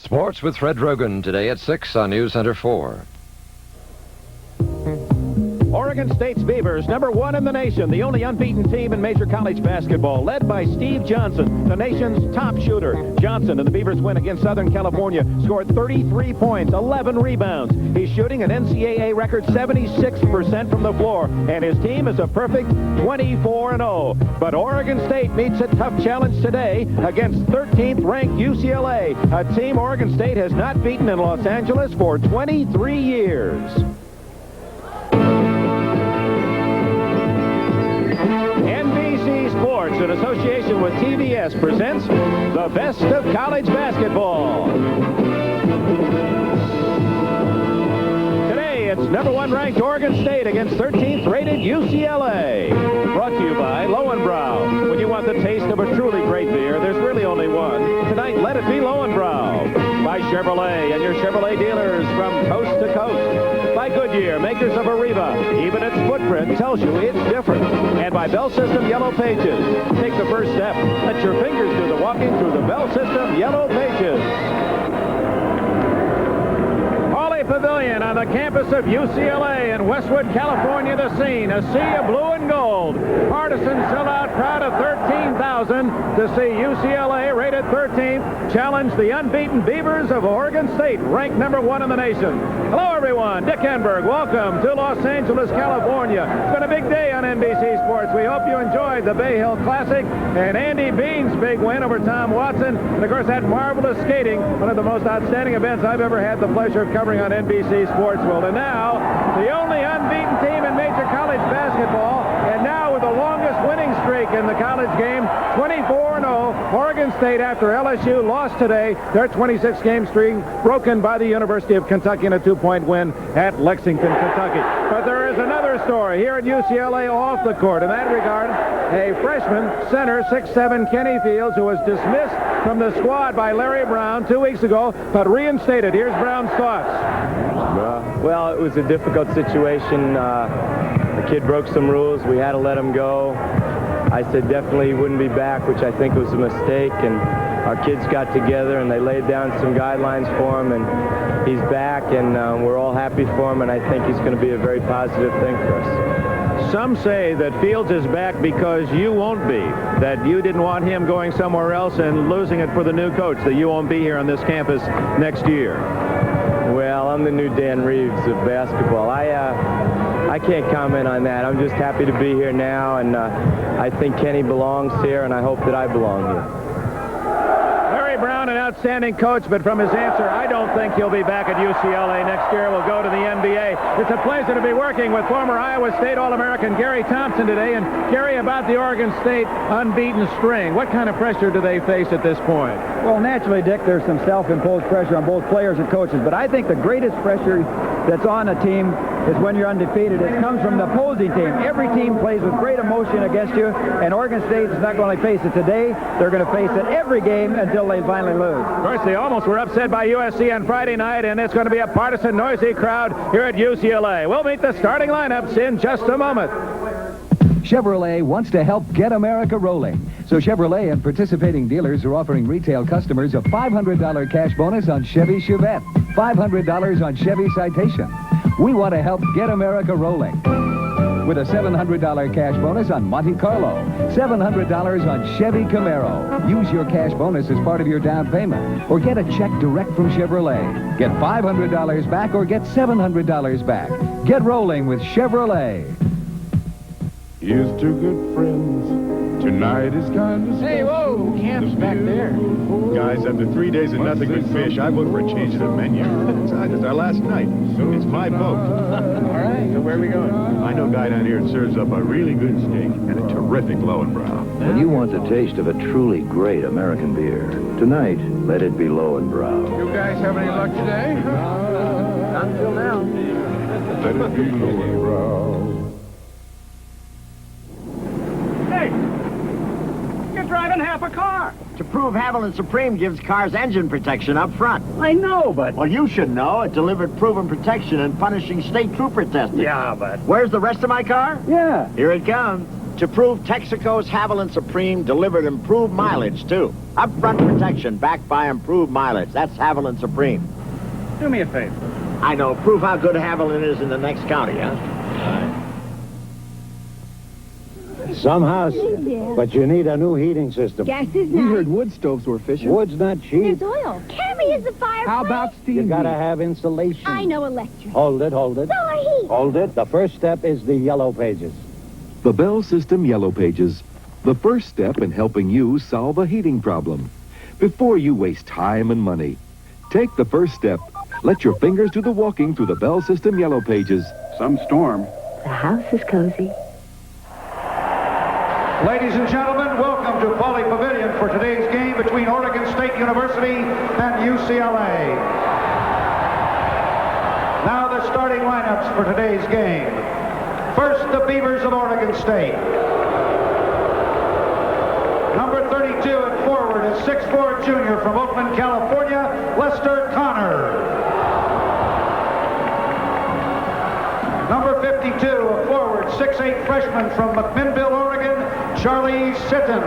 Sports with Fred Rogan today at 6 on News Center 4. Oregon State's Beavers, #1 in the nation, the only unbeaten team in major college basketball, led by Steve Johnson, the nation's top shooter. Johnson and the Beavers win against Southern California, scored 33 points, 11 rebounds. He's shooting an NCAA record 76% from the floor, and his team is a perfect 24-0. But Oregon State meets a tough challenge today against 13th-ranked UCLA, a team Oregon State has not beaten in Los Angeles for 23 years. Sports, in association with TBS, presents the best of college basketball. Today, it's #1 ranked Oregon State against 13th rated UCLA. Brought to you by Lowenbrau. When you want the taste of a truly great beer, there's really only one. Tonight, let it be Lowenbrau. By Chevrolet and your Chevrolet dealers from coast to coast. By Goodyear, makers of Arriva. Even its footprint tells you it's different. And by Bell System Yellow Pages. Take the first step. Let your fingers do the walking through the Bell System Yellow Pages. Pauley Pavilion on the campus of UCLA in Westwood, California, the scene. A sea of blue and gold. Partisan sellout crowd of 13,000 to see UCLA, rated 13th, challenge the unbeaten Beavers of Oregon State, ranked #1 in the nation. Hello, everyone. Dick Enberg. Welcome to Los Angeles, California. It's been a big day on NBC Sports. We hope you enjoyed the Bay Hill Classic and Andy Bean's big win over Tom Watson. And, of course, that marvelous skating, one of the most outstanding events I've ever had the pleasure of covering on NBC Sports World. And now, the only unbeaten team in major college basketball, and now with the longest winning streak in the college game, 24-0, Oregon State, after LSU lost today, their 26-game streak broken by the University of Kentucky in a 2-point win at Lexington, Kentucky. But there is another story here at UCLA off the court. In that regard, a freshman center, 6'7", Kenny Fields, who was dismissed from the squad by Larry Brown 2 weeks ago, but reinstated. Here's Brown's thoughts. Well, it was a difficult situation. The kid broke some rules. We had to let him go. I said definitely he wouldn't be back, which I think was a mistake. And our kids got together and they laid down some guidelines for him, and he's back, and we're all happy for him, and I think he's going to be a very positive thing for us. Some say that Fields is back because you won't be, that you didn't want him going somewhere else and losing it for the new coach, that you won't be here on this campus next year. Well, I'm the new Dan Reeves of basketball. I can't comment on that. I'm just happy to be here now, and I think Kenny belongs here, and I hope that I belong here. Larry Brown, an outstanding coach, but from his answer, I don't think he'll be back at UCLA next year. We'll go to the NBA. It's a pleasure to be working with former Iowa State All-American Gary Thompson today. And Gary, about the Oregon State unbeaten string, what kind of pressure do they face at this point? Well, naturally, Dick, there's some self-imposed pressure on both players and coaches, but I think the greatest pressure that's on a team is when you're undefeated. It comes from the opposing team. Every team plays with great emotion against you, and Oregon State is not going to face it today. They're going to face it every game until they finally lose. Of course, they almost were upset by USC on Friday night, and it's going to be a partisan, noisy crowd here at UCLA. We'll meet the starting lineups in just a moment. Chevrolet wants to help get America rolling. So Chevrolet and participating dealers are offering retail customers a $500 cash bonus on Chevy Chevette, $500 on Chevy Citation. We want to help get America rolling. With a $700 cash bonus on Monte Carlo, $700 on Chevy Camaro. Use your cash bonus as part of your down payment, or get a check direct from Chevrolet. Get $500 back or get $700 back. Get rolling with Chevrolet. Here's two good friends. Tonight is kind of Hey, whoa, camp's back there. Guys, after 3 days of nothing but fish, I vote for a change of the menu. It's our last night. It's my vote. All right, so where are we going? I know a guy down here that serves up a really good steak and a terrific Lowenbrau. When you want the taste of a truly great American beer, tonight, let it be Lowenbrau. You guys have any luck today? Not until now. Let it be Lowenbrau. Driving half a car. To prove Haviland Supreme gives cars engine protection up front. I know, but... Well, you should know. It delivered proven protection in punishing state trooper testing. Yeah, but... Where's the rest of my car? Yeah. Here it comes. To prove Texaco's Haviland Supreme delivered improved mileage, too. Upfront protection backed by improved mileage. That's Haviland Supreme. Do me a favor. I know. Prove how good Haviland is in the next county, huh? Some house, but you need a new heating system. Gas is nice. heard wood stoves were efficient. Wood's not cheap. There's oil. Cammy is the fireplace. How about steam? You gotta have insulation. I know electric. Hold it, hold it. Solar heat. Hold it. The first step is the yellow pages. The Bell System Yellow Pages. The first step in helping you solve a heating problem. Before you waste time and money, take the first step. Let your fingers do the walking through the Bell System Yellow Pages. Some storm. The house is cozy. Ladies and gentlemen, welcome to Pauley Pavilion for today's game between Oregon State University and UCLA. Now the starting lineups for today's game. First, the Beavers of Oregon State. Number 32 at forward is 6'4" junior from Oakland, California, Lester Connor. Number 52, a forward, 6'8" freshman from McMinnville, Oregon, Charlie Sitton.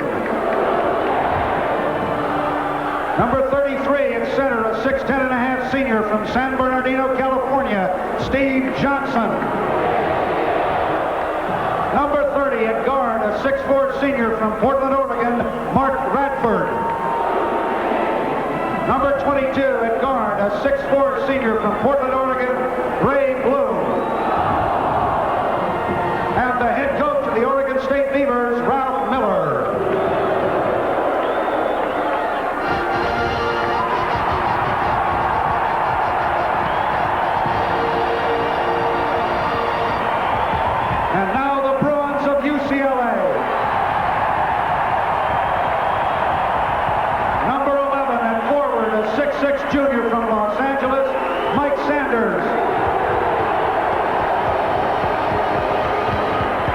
Number 33 at center, a 6'10.5" senior from San Bernardino, California, Steve Johnson. Number 30 at guard, a 6'4" senior from Portland, Oregon, Mark Radford. Number 22 at guard, a 6'4" senior from Portland, Oregon, Ray Bloom. And the head coach of the Oregon State Beavers, Ralph Miller. And now the Bruins of UCLA. Number 11 at forward, a 6'6" junior from Los Angeles, Mike Sanders.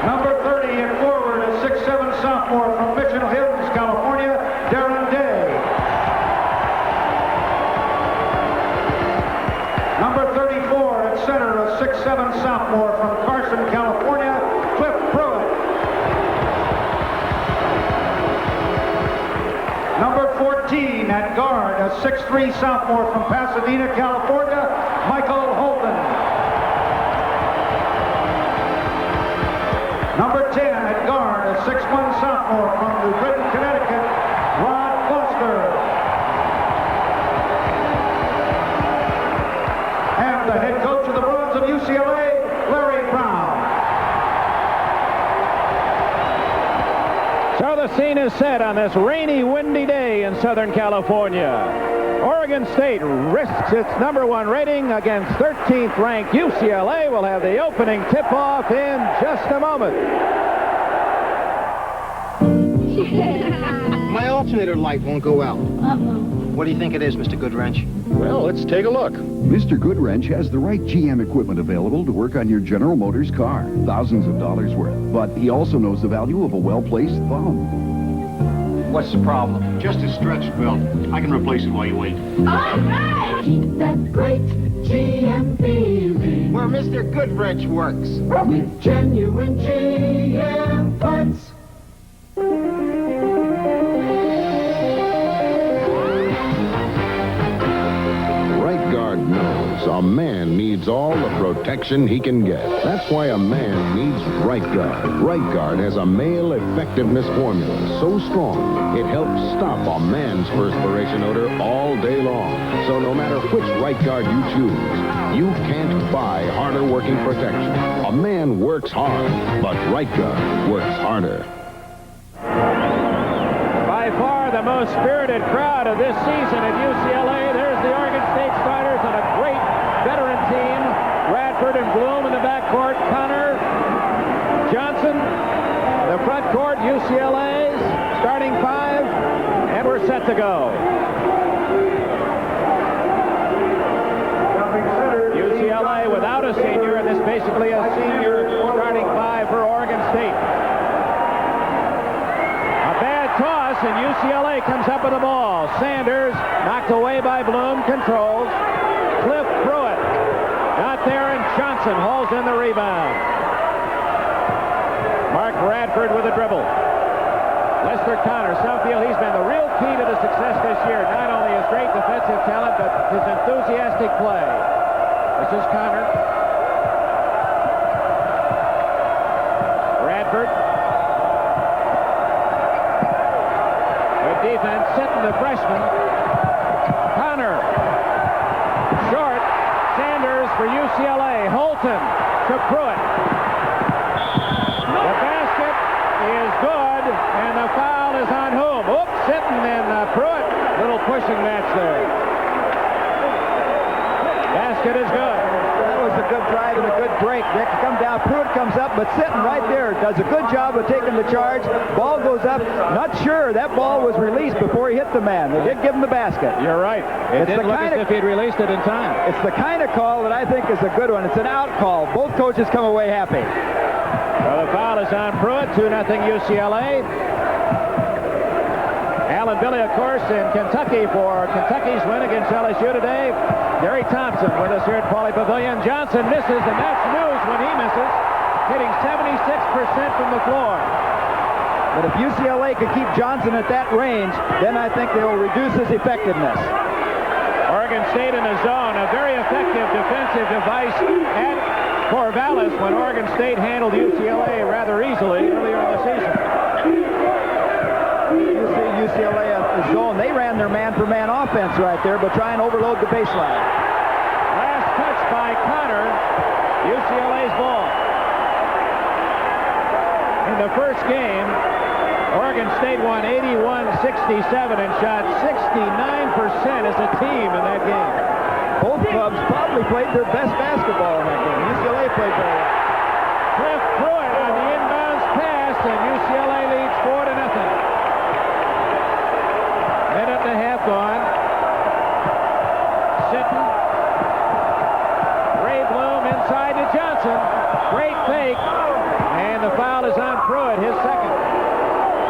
Number 30 at forward, a 6'7" sophomore from Mission Hills, California, Darren Day. Number 34 at center, a 6'7" sophomore from Carson, California, Cliff Pruitt. Number 14 at guard, a 6'3" sophomore from Pasadena, California, Michael Holden. Number 10 at guard, a 6'1" sophomore from New Britain, Connecticut, Rod Foster. And the head coach of the Bruins of UCLA, Larry Brown. So the scene is set on this rainy, windy day in Southern California. Oregon State risks its #1 rating against 13th ranked UCLA. Will have the opening tip-off in just a moment. My alternator light won't go out. What do you think it is, Mr. Goodwrench? Well, let's take a look. Mr. Goodwrench has the right GM equipment available to work on your General Motors car. Thousands of dollars worth. But he also knows the value of a well-placed thumb. What's the problem? Just a stretched belt. I can replace it while you wait. All right! Keep that great GM feeling. Where Mr. Goodwrench works. With genuine GM parts. Right guard knows a man needs all the protection he can get. That's why a man needs Right Guard. Right Guard has a male effectiveness formula so strong it helps stop a man's perspiration odor all day long. So no matter which Right Guard you choose, you can't buy harder working protection. A man works hard, but Right Guard works harder. By far the most spirited crowd of this season at UCLA. There's the Oregon State starters on a great veteran team. Radford and Bloom in the backcourt. Connor, Johnson, the front court, UCLA's starting five, and we're set to go. UCLA without a senior, and this basically a senior starting five for Oregon State. A bad toss, and UCLA comes up with the ball. Sanders knocked away by Bloom, controls. Cliff Pruitt not there, and Johnson holds in the rebound. Mark Radford with a dribble. Lester Connor, some feel he's been the real key to the success this year. Not only his great defensive talent, but his enthusiastic play. This is Connor. Radford. Good defense, sitting the freshman. Connor. Short. Sanders for UCLA. Holton to Pruitt. The basket is good, and the foul is on whom? Oops, sitting in Pruitt. Little pushing match there. Basket is good. That was a good drive and a good break. Nick come down. Pruitt comes up, but sitting right there does a good job of taking the charge. Ball goes up. Not sure that ball was released before he hit the man. They did give him the basket. You're right. It didn't look as if he'd released it in time. It's the kind of call that I think is a good one. It's an out call. Both coaches come away happy. Well, the foul is on Pruitt. 2-0 UCLA. Alan Billy, of course, in Kentucky for Kentucky's win against LSU today. Gary Thompson with us here at Pauley Pavilion. Johnson misses, and that's news when he misses, hitting 76% from the floor. But if UCLA could keep Johnson at that range, then I think they will reduce his effectiveness. Oregon State in a zone, a very effective defensive device at Corvallis when Oregon State handled UCLA rather easily earlier in the season. You see UCLA at the zone. They ran their man-for-man offense right there, but try and overload the baseline. Last touch by Connor. UCLA's ball. In the first game, Oregon State won 81-67 and shot 69% as a team in that game. Both clubs probably played their best basketball in that game. UCLA played very well. Cliff Pruitt on the inbounds pass, and UCLA leads 4-0. Minute and a half gone. Sitton. Ray Bloom inside to Johnson. Great fake. And the foul is on Pruitt, his second.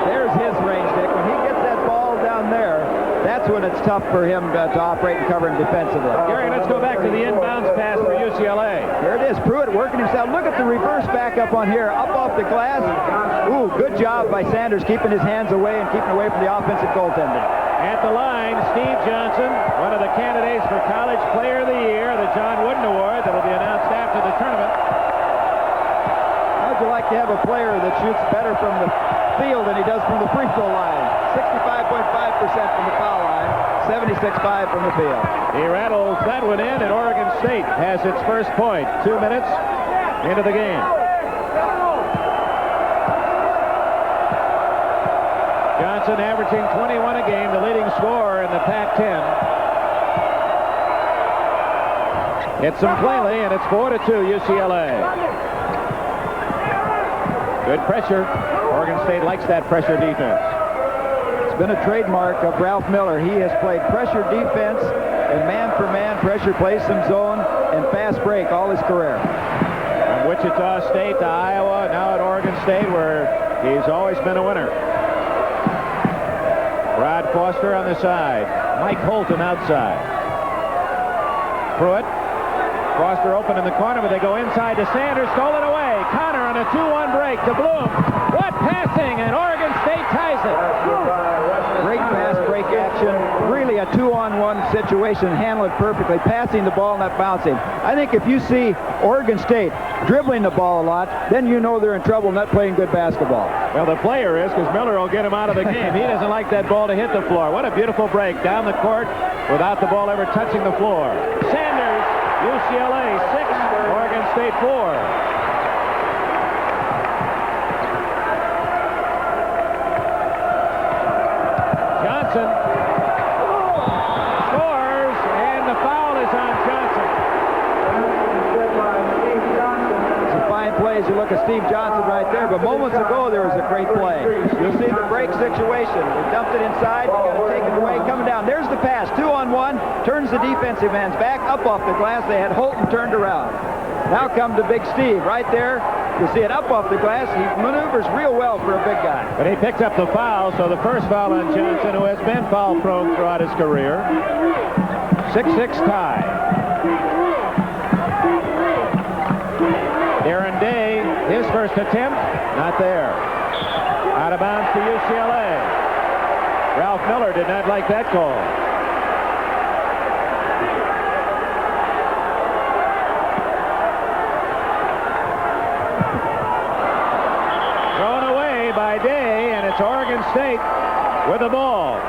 There's his range, Dick. When he gets that ball down there, that's when it's tough for him to operate and cover him defensively. Gary, let's go back to the inbounds pass for UCLA. There it is. Pruitt working himself. Look at the reverse back up on here. Up off the glass. Ooh, good job by Sanders keeping his hands away and keeping away from the offensive goaltender. At the line, Steve Johnson, one of the candidates for College Player of the Year, the John Wooden Award that will be announced after the tournament. How'd you like to have a player that shoots better from the field than he does from the free throw line? 65.5% from the foul line, 76.5 from the field. He rattles that one in, and Oregon State has its first point. 2 minutes into the game. Johnson averaging 21 a game, the leading scorer in the Pac-10. Hits him cleanly, and it's 4-2 UCLA. Good pressure. Oregon State likes that pressure defense. It's been a trademark of Ralph Miller. He has played pressure defense and man-for-man pressure, plays some zone, and fast break all his career. From Wichita State to Iowa, now at Oregon State, where he's always been a winner. Rod Foster on the side. Mike Holton outside. Pruitt. Foster open in the corner, but they go inside to Sanders. Stolen away. Connor on a 2-1 break to Bloom. What passing, and Oregon State ties it. Great fast break action. Really a 2-on-1 situation. Handle it perfectly. Passing the ball, not bouncing. I think if you see Oregon State dribbling the ball a lot, then you know they're in trouble not playing good basketball. Well, the player is, because Miller will get him out of the game. He doesn't like that ball to hit the floor. What a beautiful break down the court without the ball ever touching the floor. Sanders, UCLA 6, Oregon State 4. Johnson scores, and the foul is on Johnson. Some fine plays. You look at Steve Johnson right there, but moments ago there was a great play. You'll see the break situation. They dumped it inside. They got to take it away. Coming down. There's the pass. 2-on-1. Turns the defensive ends back up off the glass. They had Holton turned around. Now come to Big Steve right there. You see it up off the glass. He maneuvers real well for a big guy. But he picked up the foul, so the first foul on Johnson, who has been foul-prone throughout his career. 6-6 tie. Darren Day, his first first attempt. Not there. Out of bounds to UCLA. Ralph Miller did not like that call. Thrown away by Day, and it's Oregon State with the ball.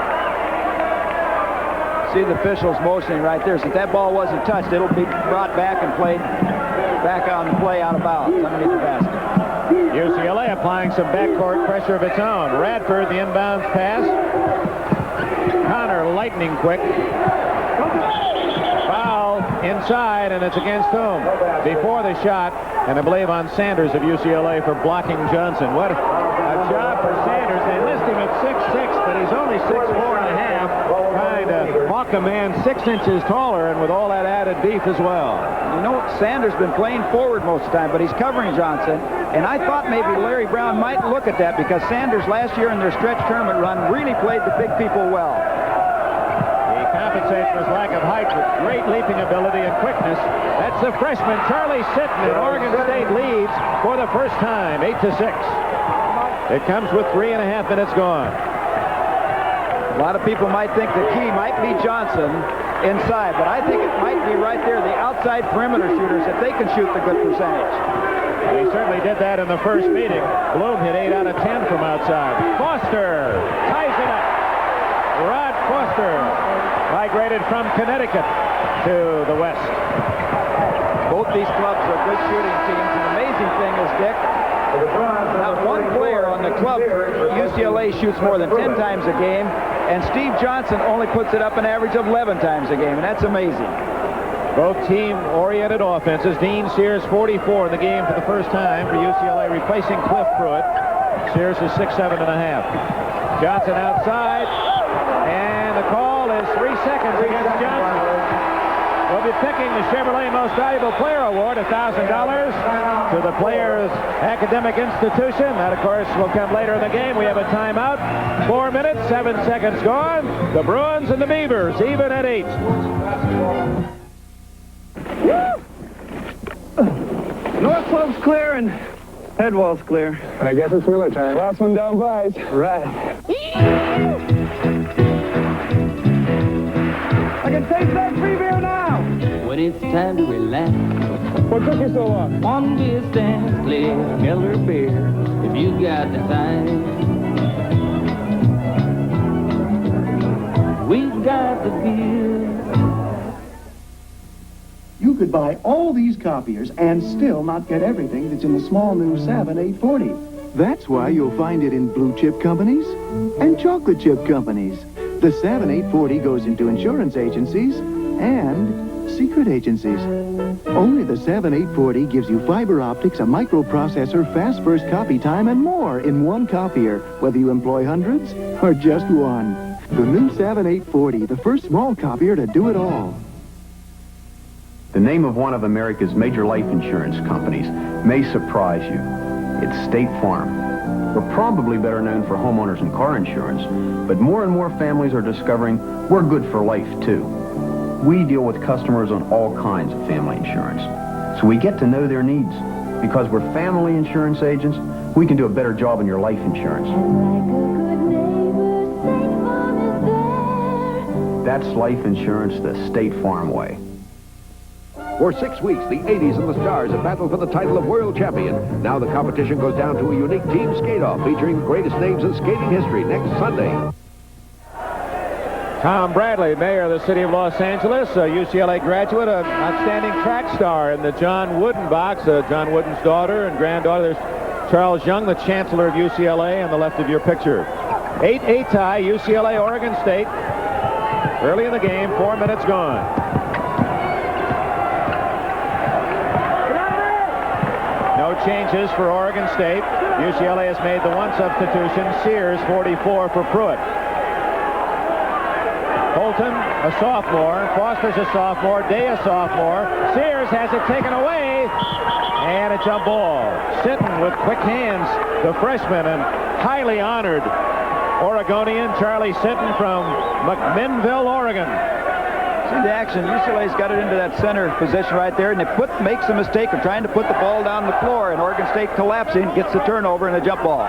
See the officials motioning right there. Since that ball wasn't touched, it'll be brought back and played back on the play out of bounds underneath the basket. UCLA applying some backcourt pressure of its own. Radford, the inbounds pass. Connor, lightning quick. Foul inside, and it's against whom? Before the shot, and I believe on Sanders of UCLA for blocking Johnson. What a job for Sanders. They list him at 6'6", but he's only 6'4" and a half. Trying to hawk a man 6 inches taller, and with all that added beef as well. You know, Sanders been playing forward most of the time, but he's covering Johnson. And I thought maybe Larry Brown might look at that because Sanders last year in their stretch tournament run really played the big people well. He compensates for his lack of height with great leaping ability and quickness. That's the freshman, Charlie Sitton, and Oregon State leads for the first time, 8-6. It comes with 3.5 minutes gone. A lot of people might think the key might be Johnson inside, but I think it might be right there, the outside perimeter shooters, if they can shoot the good percentage. He certainly did that in the first meeting. Bloom hit 8 out of 10 from outside. Foster ties it up. Rod Foster migrated from Connecticut to the West. Both these clubs are good shooting teams. The amazing thing is, Dick, not one player on the club, UCLA shoots more than 10 times a game, and Steve Johnson only puts it up an average of 11 times a game, and that's amazing. Both team-oriented offenses. Dean Sears, 44 in the game for the first time for UCLA, replacing Cliff Pruitt. Sears is 6'7.5". Johnson outside, and the call is 3 seconds against Johnson. We'll be picking the Chevrolet Most Valuable Player Award, $1,000 to the player's academic institution. That, of course, will come later in the game. We have a timeout. 4 minutes, 7 seconds gone. The Bruins and the Beavers, even at 8. North slope's clear and head wall's clear. I guess it's Wheeler time. Last one down buys. Right. I can taste that free beer now. When it's time to relax. What took you so long? One distance clear, Miller beer. If you got the time. We've got the beer. You could buy all these copiers and still not get everything that's in the small new Savin 840. That's why you'll find it in blue chip companies and chocolate chip companies. The Savin 840 goes into insurance agencies and secret agencies. Only the Savin 840 gives you fiber optics, a microprocessor, fast first copy time, and more in one copier, whether you employ hundreds or just one. The new Savin 840, the first small copier to do it all. The name of one of America's major life insurance companies may surprise you. It's State Farm. We're probably better known for homeowners and car insurance, but more and more families are discovering we're good for life, too. We deal with customers on all kinds of family insurance, so we get to know their needs. Because we're family insurance agents, we can do a better job in your life insurance. That's life insurance the State Farm way. For 6 weeks, the 80s and the Stars have battled for the title of world champion. Now the competition goes down to a unique team skate-off featuring the greatest names in skating history next Sunday. Tom Bradley, mayor of the city of Los Angeles, a UCLA graduate, an outstanding track star in the John Wooden box. John Wooden's daughter and granddaughter. There's Charles Young, the chancellor of UCLA, on the left of your picture. 8-8 tie, UCLA, Oregon State. Early in the game, 4 minutes gone. No changes for Oregon State. UCLA has made the one substitution. Sears, 44 for Pruitt. Holton, a sophomore. Foster's a sophomore. Day, a sophomore. Sears has it taken away. And a jump ball. Sitton with quick hands, the freshman and highly honored Oregonian Charlie Sitton from McMinnville, Oregon. See the action. UCLA's got it into that center position right there, and makes a mistake of trying to put the ball down the floor, and Oregon State collapsing, gets the turnover and a jump ball.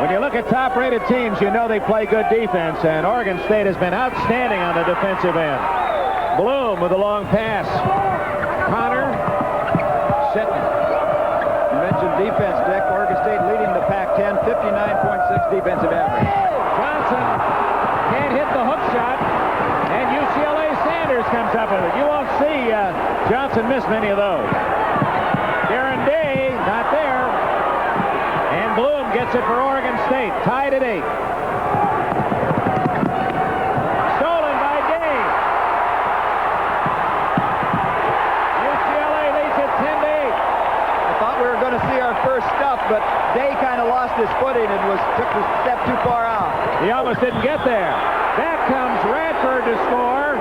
When you look at top-rated teams, you know they play good defense, and Oregon State has been outstanding on the defensive end. Bloom with a long pass. Connor sitting. You mentioned defense, Dick. Oregon State leading the Pac-10, 59.6 defensive average. Johnson can't hit the hook shot, and UCLA Sanders comes up with it. You won't see Johnson miss many of those. Darren Day, not there. And Bloom gets it for Oregon State, tied at 8. Stolen by Day. UCLA leads it 10-8. I thought we were going to see our first stuff, but Day kind of lost his footing and took the step too far out. He almost didn't get there. Back comes Radford to score.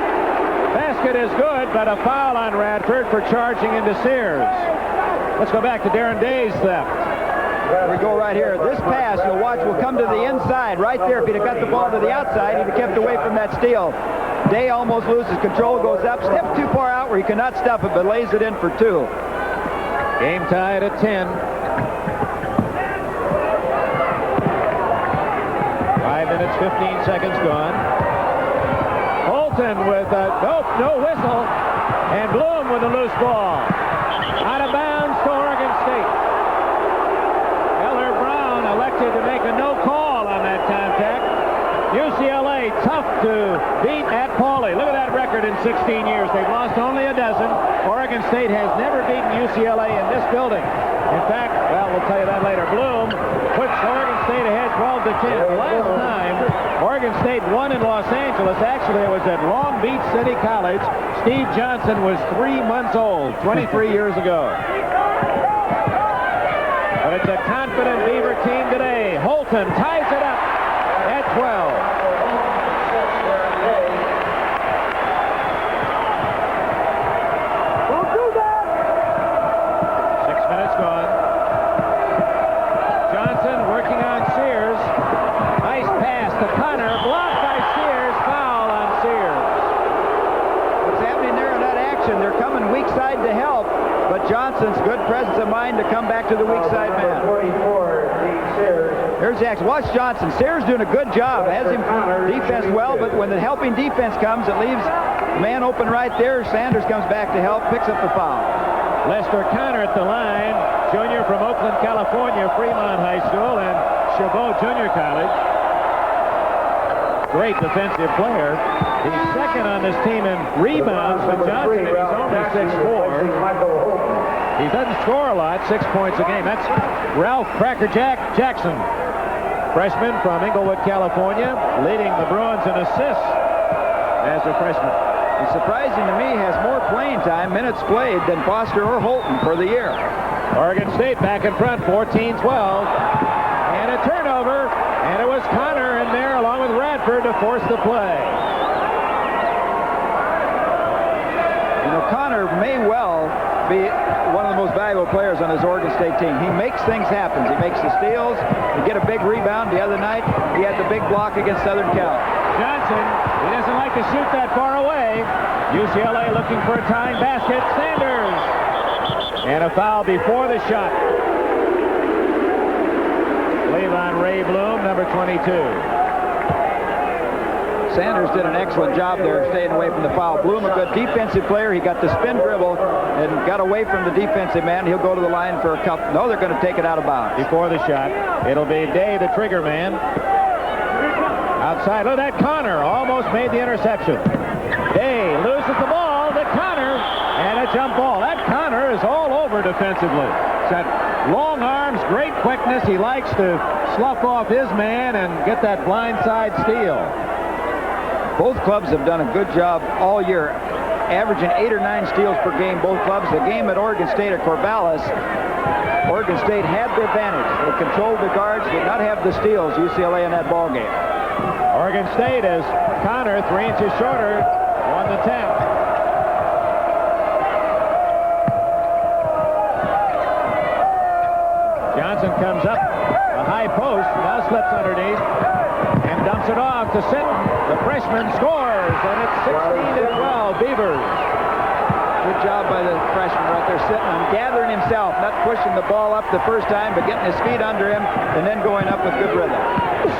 Basket is good, but a foul on Radford for charging into Sears. Let's go back to Darren Day's theft. We go right here. This pass, you'll watch, will come to the inside right there. If he'd have got the ball to the outside, he'd have kept away from that steal. Day almost loses control, goes up, steps too far out where he cannot stop it, but lays it in for 2. Game tied at 10. 5 minutes, 15 seconds gone. Holton with no whistle, and Bloom with a loose ball. Out of bounds to Oregon State. Elected to make a no call on that contact. UCLA tough to beat at Pauley. Look at that record in 16 years. They've lost only a dozen. Oregon State has never beaten UCLA in this building. In fact, well, we'll tell you that later. Bloom puts Oregon State ahead 12-10. The last time Oregon State won in Los Angeles, actually it was at Long Beach City College. Steve Johnson was 3 months old, 23 years ago. But it's a confident Beaver team today. Holton ties it up at 12. Don't do that! 6 minutes gone. Johnson working on Sears. Nice pass to Connor. Blocked by Sears. Foul on Sears. What's happening there in that action? They're coming weak side to help. But Johnson's good presence of mind to come back to the weak side man. Here's Jackson. Watch Johnson. Sears doing a good job. Has him defense well, but when the helping defense comes, it leaves the man open right there. Sanders comes back to help, picks up the foul. Lester Connor at the line. Junior from Oakland, California, Fremont High School, and Chabot Junior College. Great defensive player. He's second on this team in rebounds, but Johnson, he's only 6'4". He doesn't score a lot, 6 points a game. That's Ralph Crackerjack Jackson, freshman from Inglewood, California, leading the Bruins in assists as a freshman. He's surprising to me, has more playing time, minutes played, than Foster or Holton for the year. Oregon State back in front, 14-12. And a turnover, and it was Connor in there along with Radford to force the play. You know, Connor may well be one of the most valuable players on his Oregon State team. He makes things happen. He makes the steals. He get a big rebound. The other night, he had the big block against Southern Cal. Johnson, he doesn't like to shoot that far away. UCLA looking for a tying basket. Sanders. And a foul before the shot. Levon Ray Bloom, number 22. Sanders did an excellent job there staying away from the foul. Bloom, a good defensive player. He got the spin dribble and got away from the defensive man. He'll go to the line for a couple. No, they're going to take it out of bounds. Before the shot, it'll be Day, the trigger man. Outside, look at that. Connor almost made the interception. Day loses the ball to Connor, and a jump ball. That Connor is all over defensively. He's got long arms, great quickness. He likes to slough off his man and get that blindside steal. Both clubs have done a good job all year, averaging 8 or 9 steals per game, both clubs. The game at Oregon State at Corvallis, Oregon State had the advantage. They controlled the guards, did not have the steals, UCLA in that ball game. Oregon State is Connor, 3 inches shorter, won the tap. Johnson comes up, a high post, now slips underneath, and dumps Dumps it off to Sitton. The freshman scores, and it's 16-12, Beavers. Good job by the freshman right there, sitting and gathering himself, not pushing the ball up the first time, but getting his feet under him and then going up with good rhythm.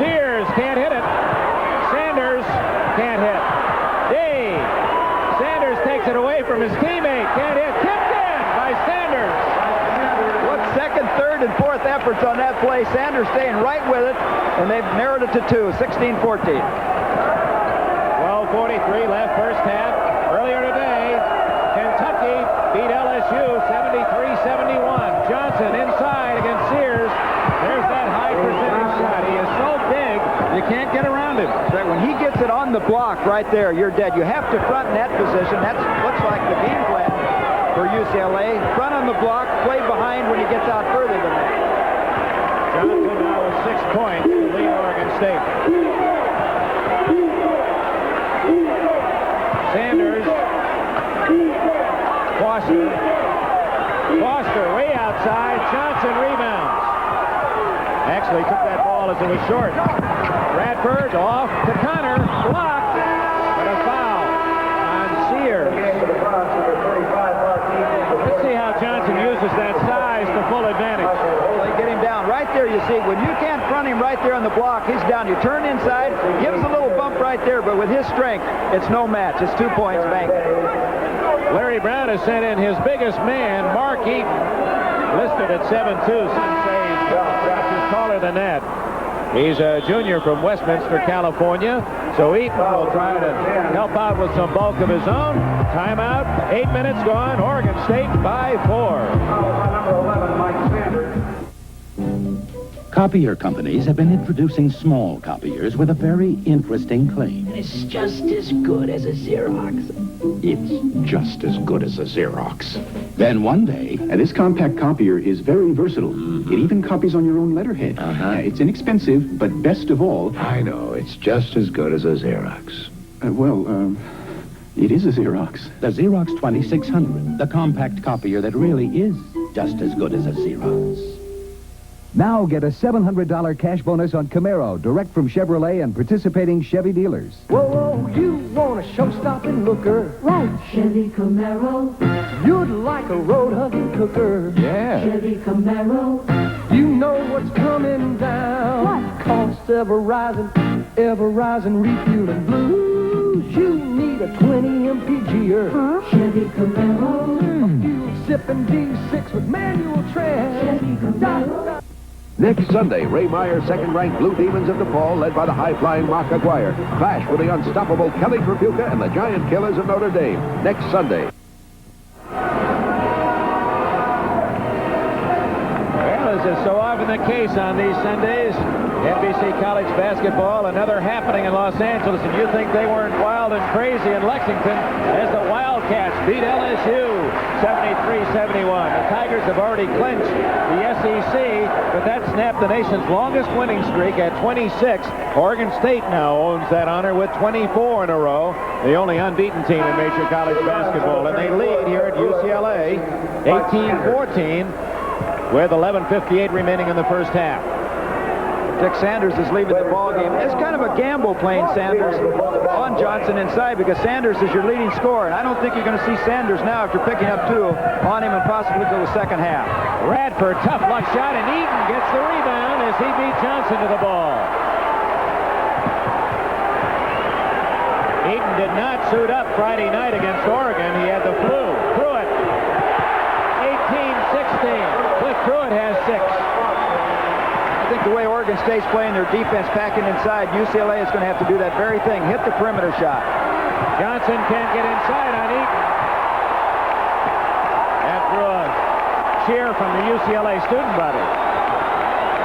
Sears can't hit it. Sanders can't hit. Day. Sanders takes it away from his teammate. Can't hit. Tipped in by Sanders. What second, third, and fourth efforts on that play. Sanders staying right with it, and they've narrowed it to 2, 16-14. 12:43 left first half. Earlier today, Kentucky beat LSU 73-71. Johnson inside against Sears. There's that high percentage shot. He is so big, you can't get around him. Right, when he gets it on the block right there, you're dead. You have to front in that position. That looks like the game plan for UCLA. Front on the block, play behind when he gets out further than that. Johnson now with 6 points to lead Oregon State. Sanders. Foster way outside. Johnson rebounds. Actually took that ball as it was short. Radford off to Connor. Blocked. But a foul on Sears. Let's see how Johnson uses that size to full advantage. They get him down right there. You see, when you can't front him right there on the block, he's down. You turn inside, gives a little bump right there, but with his strength, it's no match. It's 2 points, bank. Larry Brown has sent in his biggest man, Mark Eaton, listed at 7'2". Some say he's taller than that. He's a junior from Westminster, California, so Eaton will try to help out with some bulk of his own. Timeout, 8 minutes gone, Oregon State by 4. Copier companies have been introducing small copiers with a very interesting claim. It's just as good as a Xerox. It's just as good as a Xerox. Then one day... This compact copier is very versatile. It even copies on your own letterhead. It's inexpensive, but best of all... I know, it's just as good as a Xerox. It is a Xerox. The Xerox 2600, the compact copier that really is just as good as a Xerox. Now get a $700 cash bonus on Camaro, direct from Chevrolet and participating Chevy dealers. Whoa, you want a show-stopping looker? Right, Chevy Camaro. You'd like a road-hugging cooker? Yeah. Chevy Camaro. You know what's coming down. What? Costs ever rising, refueling blues. You need a 20 MPG'er. Huh? Chevy Camaro. A fuel-sipping D6 with manual trans. Chevy Camaro. Next Sunday, Ray Meyer's second-ranked Blue Demons of DePaul, led by the high-flying Mark Aguirre, clash with the unstoppable Kelly Tripucka and the Giant Killers of Notre Dame. Next Sunday. Well, as is so often the case on these Sundays, NBC College basketball, another happening in Los Angeles, and you think they weren't wild and crazy in Lexington as the Wildcats beat LSU 73-71. The Tigers have already clinched the SEC, but that snapped the nation's longest winning streak at 26. Oregon State now owns that honor with 24 in a row, the only unbeaten team in major college basketball, and they lead here at UCLA 18-14 with 11:58 remaining in the first half. Dick Sanders is leaving the ball game. It's kind of a gamble playing Sanders on Johnson inside because Sanders is your leading scorer. And I don't think you're going to see Sanders now after picking up 2 on him and possibly till the second half. Radford, tough luck shot, and Eaton gets the rebound as he beat Johnson to the ball. Eaton did not suit up Friday night against Oregon. He had the flu. Pruitt, 18-16. Cliff Pruitt has 6. I think the way Oregon State's playing their defense, packing inside, UCLA is going to have to do that very thing, hit the perimeter shot. Johnson can't get inside on Eaton. After a cheer from the UCLA student body.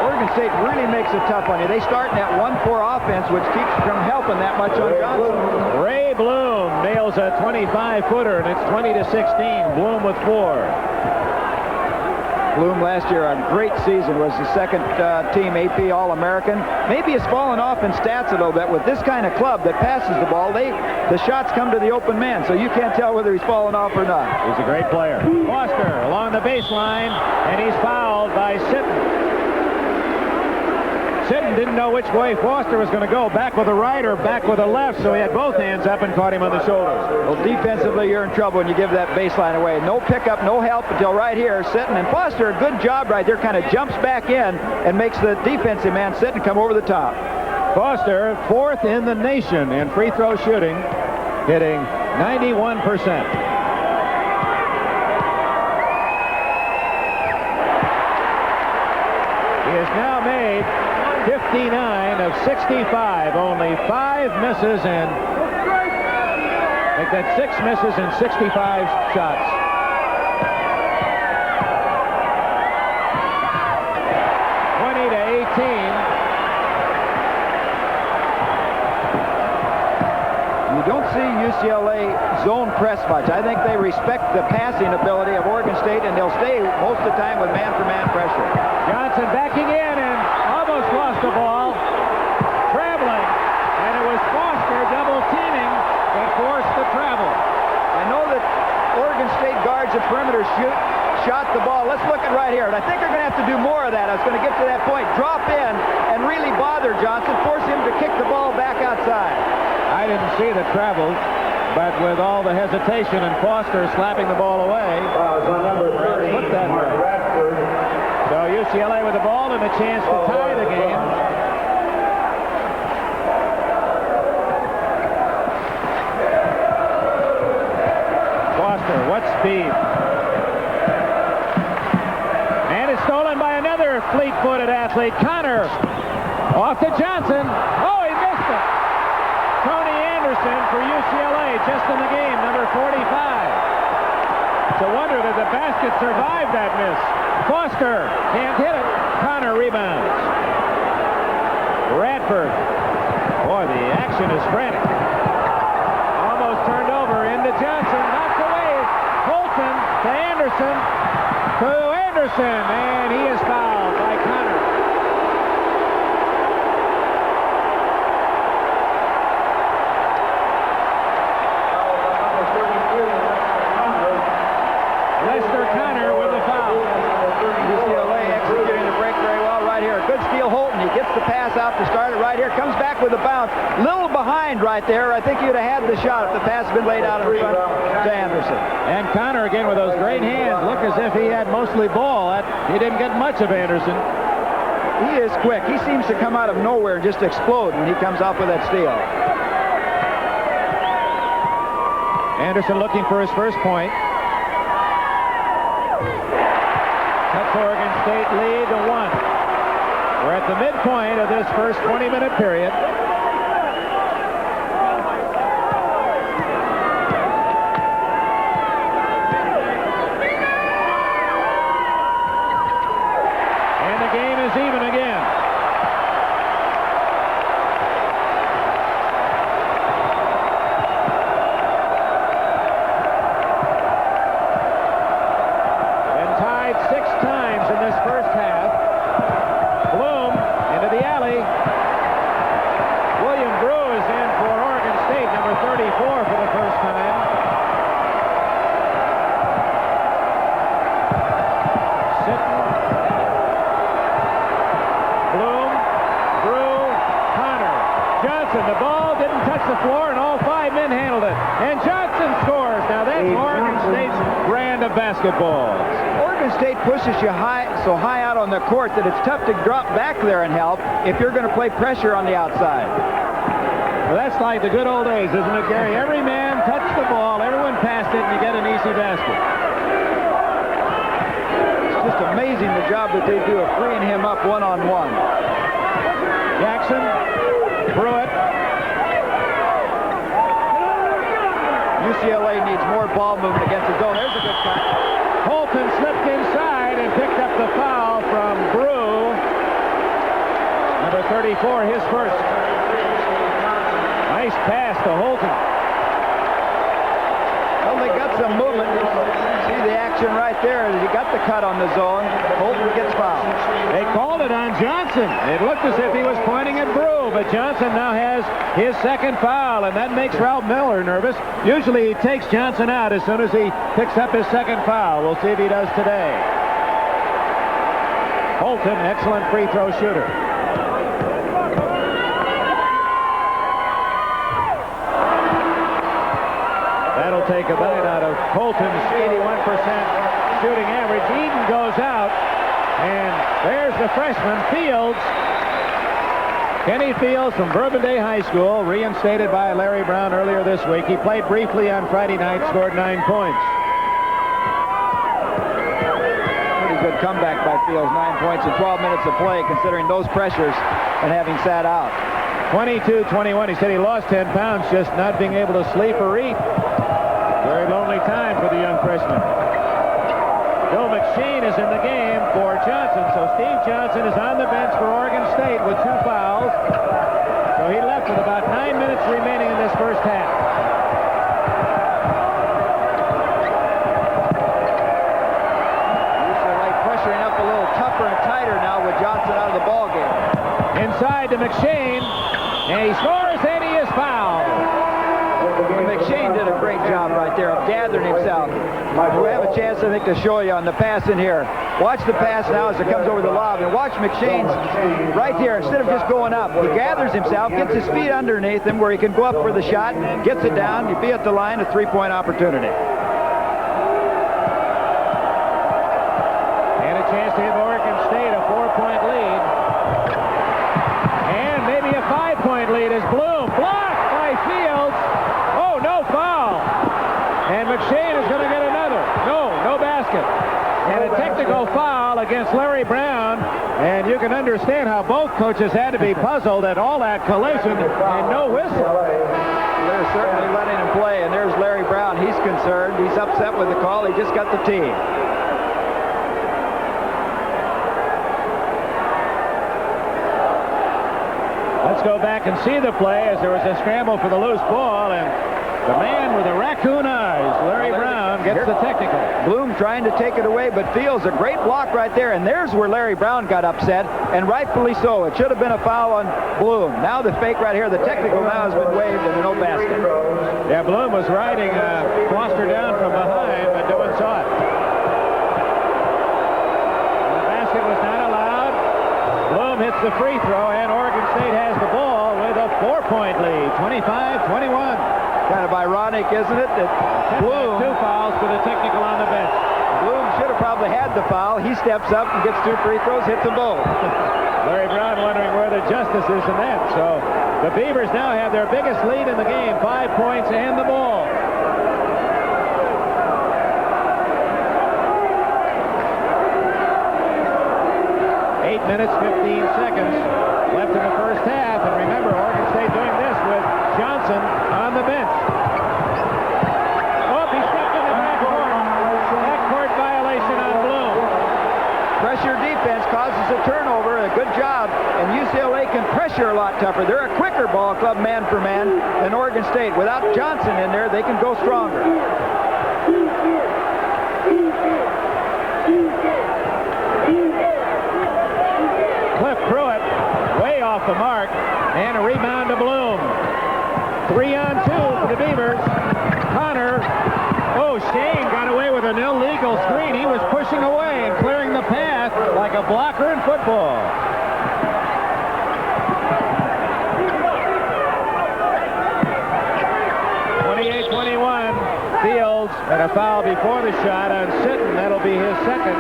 Oregon State really makes it tough on you. They start in that 1-4 offense, which keeps from helping that much on Johnson. Ray Bloom nails a 25-footer, and it's 20-16. Bloom with 4. Bloom last year, a great season, was the second team AP All-American. Maybe it's fallen off in stats a little bit. With this kind of club that passes the ball, the shots come to the open man, so you can't tell whether he's fallen off or not. He's a great player. Foster along the baseline, and he's fouled by Sitton. Sitton didn't know which way Foster was going to go, back with the right or back with the left, so he had both hands up and caught him on the shoulders. Well, defensively, you're in trouble when you give that baseline away. No pickup, no help until right here. Sitton and Foster, a good job right there, kind of jumps back in and makes the defensive man Sitton come over the top. Foster, 4th in the nation in free throw shooting, hitting 91%. He has now made 59 of 65, only 5 misses and make that 6 misses and 65 shots. You don't see UCLA zone press much. I think they respect the passing ability of Oregon State, and they'll stay most of the time with man-for-man pressure. Johnson backing in and almost lost the ball. Traveling. And it was Foster double-teaming that forced the travel. I know that Oregon State guards the perimeter shot the ball. Let's look at right here. And I think they're going to have to do more of that. I was going to get to that point. Drop in and really bother Johnson. Force him to kick the ball back outside. I didn't see the travel, but with all the hesitation and Foster slapping the ball away, looked that way. So UCLA with the ball and a chance to tie the game. Foster, what speed. And it's stolen by another fleet-footed athlete, Connor. Off to Johnson. Oh, he missed it. Tony Anderson for UCLA, just in the game, number 45. It's a wonder that the basket survived that miss. Foster can't hit it. Connor rebounds. Radford. Boy, the action is frantic. Almost turned over into Johnson. Knocked away. Holton to Anderson. And he is fouled by Connor. Lester Connor with the foul. UCLA executing the break very well right here. Good steal, Holton. He gets the pass out to start it right here. Comes back with a bounce. Little behind right there. I think you'd have had the shot if the pass had been laid out in front to Anderson. And Connor again with those great hands. Look as if he had mostly ball. He didn't get much of Anderson. He is quick. He seems to come out of nowhere and just explode when he comes off with that steal. Anderson looking for his first point. Cuts Oregon State lead to 1. We're at the midpoint of this first 20-minute period. And the game is even again. Been tied 6 times in this first half. Bloom into the alley. William Brew is in for Oregon State, number 34 for the first time. Sitton. Bloom. Brew. Connor. Johnson. The ball didn't touch the floor, and all 5 men handled it. And Johnson scores. Now that's Oregon State's brand of basketball. Oregon State pushes you so high out on the court that it's tough to drop back there and help if you're going to play pressure on the outside. Well, that's like the good old days, isn't it, Gary? Every man touched the ball, everyone passed it, and you get an easy basket. It's just amazing the job that they do of freeing him up one-on-one. Jackson, Pruitt. UCLA needs more ball movement against the zone. There's a good cut. Holton slipped inside and picked up the foul from Brew. Number 34, his first. Nice pass to Holton. Well, they got some movement. See the action right there. He got the cut on the zone. Holton gets fouled. They called it on Johnson. It looked as if he was pointing at Brew, but Johnson now has his second foul, and that makes Ralph Miller nervous. Usually he takes Johnson out as soon as he picks up his second foul. We'll see if he does today. Holton, excellent free throw shooter. take a bite out of Colton's 81% shooting average. Eden goes out, and there's the freshman, Fields. Kenny Fields from Bourbon Day High School, reinstated by Larry Brown earlier this week. He played briefly on Friday night, scored 9 points. Pretty good comeback by Fields, 9 points in 12 minutes of play, considering those pressures and having sat out. 22-21. He said he lost 10 pounds just not being able to sleep or eat. Very lonely time for the young freshman. Bill McSheen is in the game for Johnson. So Steve Johnson is on the bench for Oregon State with 2 fouls. So he left with about 9 minutes remaining in this first half. UCLA pressuring up a little tougher and tighter now with Johnson out of the ball game. Inside to McSheen, and he scores, and he is fouled. McSheen did a great job right there of gathering himself. We have a chance, I think, to show you on the pass in here. Watch the pass now as it comes over the lob, and watch McSheen's right here. Instead of just going up, he gathers himself, gets his feet underneath him where he can go up for the shot, gets it down, you be at the line, a 3-point opportunity. And a chance to give Oregon State a 4-point lead. And maybe a 5-point lead as Bloom blocked by Fields. Oh, no foul. And McSheen is going to get another. No basket. And a technical foul against Larry Brown. And you can understand how both coaches had to be puzzled at all that collision and no whistle. They're certainly letting him play, and there's Larry Brown. He's concerned. He's upset with the call. He just got the tee. Let's go back and see the play as there was a scramble for the loose ball, and the man with the raccoon eyes, Larry Brown, gets the technical. Bloom trying to take it away, but Fields a great block right there, and there's where Larry Brown got upset, and rightfully so. It should have been a foul on Bloom. Now the fake right here, the technical now has been waived, and no basket. Yeah, Bloom was riding Foster down from behind, but no one saw it. The basket was not allowed. Bloom hits the free throw, and Oregon State has the ball with a 4-point lead, 25-21. Kind of ironic, isn't it, that Bloom... 2 fouls for the technical on the bench. Bloom should have probably had the foul. He steps up and gets 2 free throws, hits them both. Larry Brown wondering where the justice is in that. So the Beavers now have their biggest lead in the game, 5 points and the ball. Eight minutes, 15 seconds left in the first half. And remember, Oregon State doing this with Johnson on the bench. Oh, he stepped in the backcourt. Backcourt violation on Bloom. Pressure defense causes a turnover. A good job. And UCLA can pressure a lot tougher. They're a quicker ball club man for man than Oregon State. Without Johnson in there, they can go stronger. Cliff Pruitt way off the mark, and a rebound to Bloom. 3-on-2 for the Beavers. Connor. Oh, Shane got away with an illegal screen. He was pushing away and clearing the path like a blocker in football. Fields, and a foul before the shot on Sitton. That'll be his second.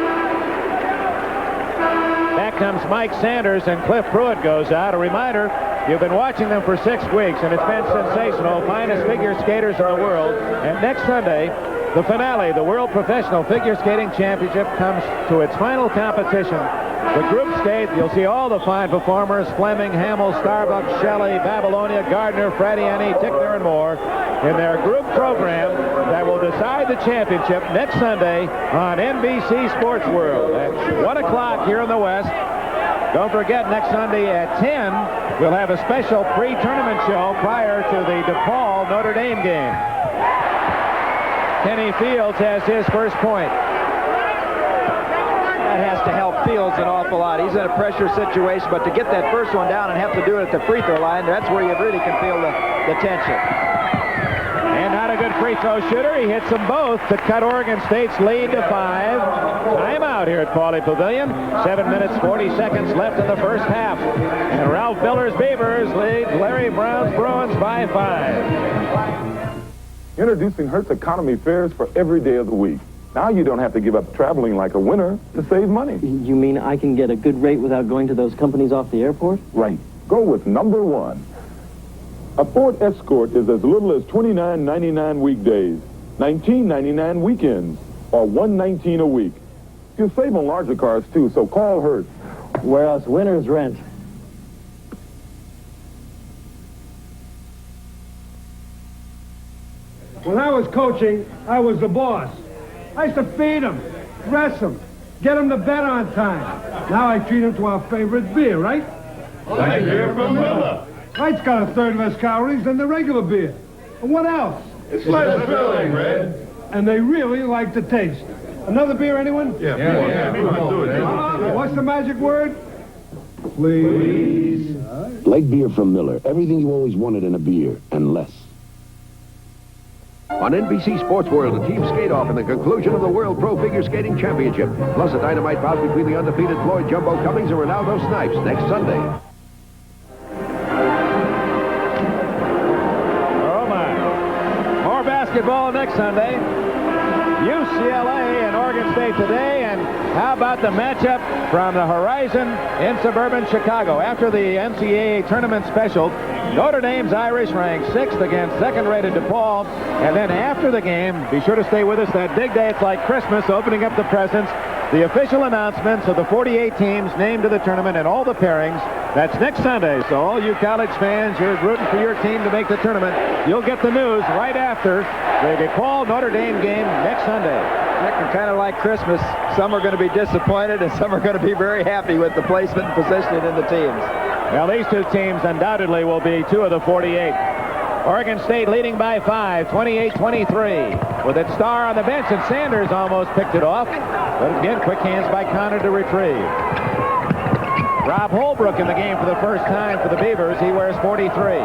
Back comes Mike Sanders, and Cliff Pruitt goes out. A reminder, you've been watching them for 6 weeks, and it's been sensational. Finest figure skaters in the world. And next Sunday, the finale, the World Professional Figure Skating Championship, comes to its final competition. The group skate, you'll see all the fine performers: Fleming, Hamill, Starbuck, Shelley, Babylonia, Gardner, Frediani, Tickner, and more, in their group program that will decide the championship next Sunday on NBC Sports World at 1 o'clock here in the West. Don't forget, next Sunday at 10, we'll have a special pre-tournament show prior to the DePaul Notre Dame game. Kenny Fields has his first point. That has to help Fields an awful lot. He's in a pressure situation, but to get that first one down and have to do it at the free throw line, that's where you really can feel the tension. And not a good free throw shooter. He hits them both to cut Oregon State's lead to 5. Timeout here at Pauley Pavilion. 7 minutes, 40 seconds left in the first half. And Ralph Miller's Beavers lead Larry Brown's Bruins by 5. Introducing Hertz economy fares for every day of the week. Now you don't have to give up traveling like a winner to save money. You mean I can get a good rate without going to those companies off the airport? Right. Go with number one. A Ford Escort is as little as $29.99 weekdays, $19.99 weekends, or $119 a week. You'll save on larger cars, too, so call Hertz. Where else winners rent. When I was coaching, I was the boss. I used to feed them, dress them, get them to bed on time. Now I treat them to our favorite beer, right? Light beer from Miller. Light's got a third less calories than the regular beer. And what else? It's less filling, Red. And they really like the taste. Another beer, anyone? Yeah. What's the magic word? Please. Light beer from Miller. Everything you always wanted in a beer, and less. On NBC Sports World, the team skate off in the conclusion of the World Pro Figure Skating Championship. Plus a dynamite bout between the undefeated Floyd Jumbo Cummings and Ronaldo Snipes next Sunday. Oh, my. More basketball next Sunday. UCLA and Oregon State today, and how about the matchup from the Horizon in suburban Chicago? After the NCAA tournament special, Notre Dame's Irish ranked 6th against second-rated DePaul, and then after the game, be sure to stay with us that big day. It's like Christmas, opening up the presents, the official announcements of the 48 teams named to the tournament and all the pairings. That's next Sunday, so all you college fans, you're rooting for your team to make the tournament. You'll get the news right after the DePaul Notre Dame game next Sunday. Kind of like Christmas. Some are going to be disappointed and some are going to be very happy with the placement and positioning in the teams. Well, these two teams undoubtedly will be two of the 48. Oregon State leading by 5, 28-23. With its star on the bench, and Sanders almost picked it off. But again, quick hands by Connor to retrieve. Rob Holbrook in the game for the first time for the Beavers. He wears 43.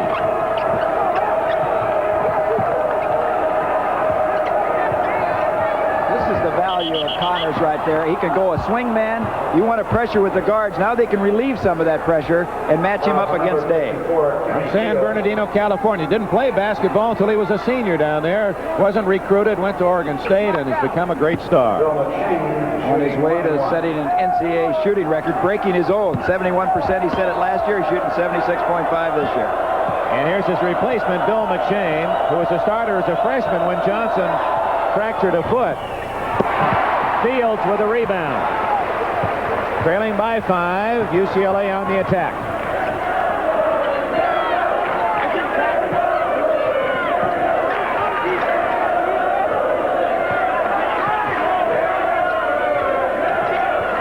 Value of Connors right there. He can go a swing man. You want to pressure with the guards. Now they can relieve some of that pressure and match him up against Day. From San Bernardino, California. Didn't play basketball until he was a senior down there. Wasn't recruited, went to Oregon State, and has become a great star. On his way to setting an NCAA shooting record, breaking his own. 71%, he said it last year. He's shooting 76.5 this year. And here's his replacement, Bill McShane, who was a starter as a freshman when Johnson fractured a foot. Fields with a rebound. Trailing by 5, UCLA on the attack.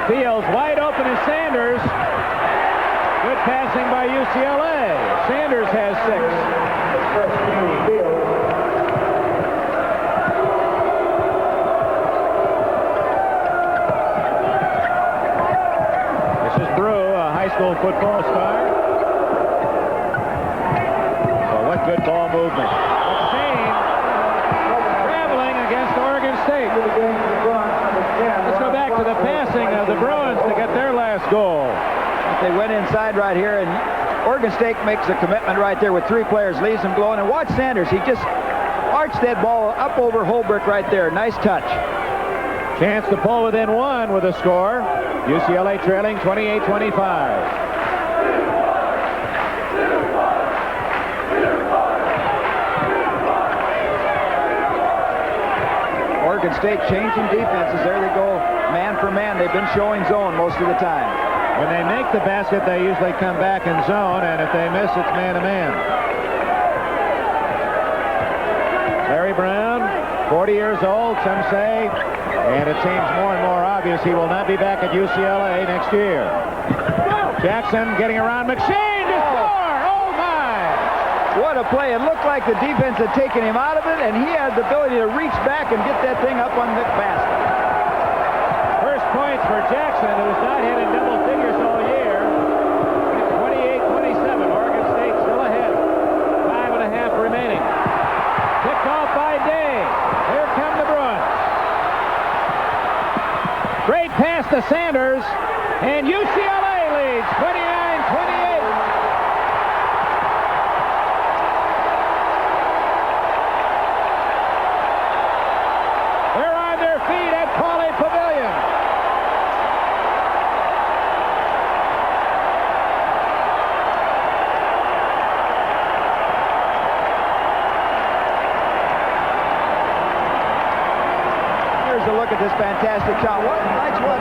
Fields wide open is Sanders. Good passing by UCLA. Sanders has 6. School football star. So what good ball movement. McShane traveling against Oregon State. Let's go back to the passing of the Bruins to get their last goal. They went inside right here, and Oregon State makes a commitment right there with 3 players, leaves them glowing. And watch Sanders. He just arched that ball up over Holbrook right there. Nice touch. Chance to pull within 1 with a score. UCLA trailing 28-25. Oregon State changing defenses. There they go, man for man. They've been showing zone most of the time. When they make the basket, they usually come back in zone, and if they miss, it's man-to-man. Larry Brown, 40 years old, some say. And it seems more and more obvious he will not be back at UCLA next year. Jackson getting around McShane to score! Oh, my! What a play. It looked like the defense had taken him out of it, and he had the ability to reach back and get that thing up on the basket. First points for Jackson, who's not hit in double figures all year. 28-27. Oregon State still ahead. 5.5 remaining. Picked off by Day. Here come the Bruins. Great pass to Sanders, and UCLA leads 29-28. a look at this fantastic shot. Watch what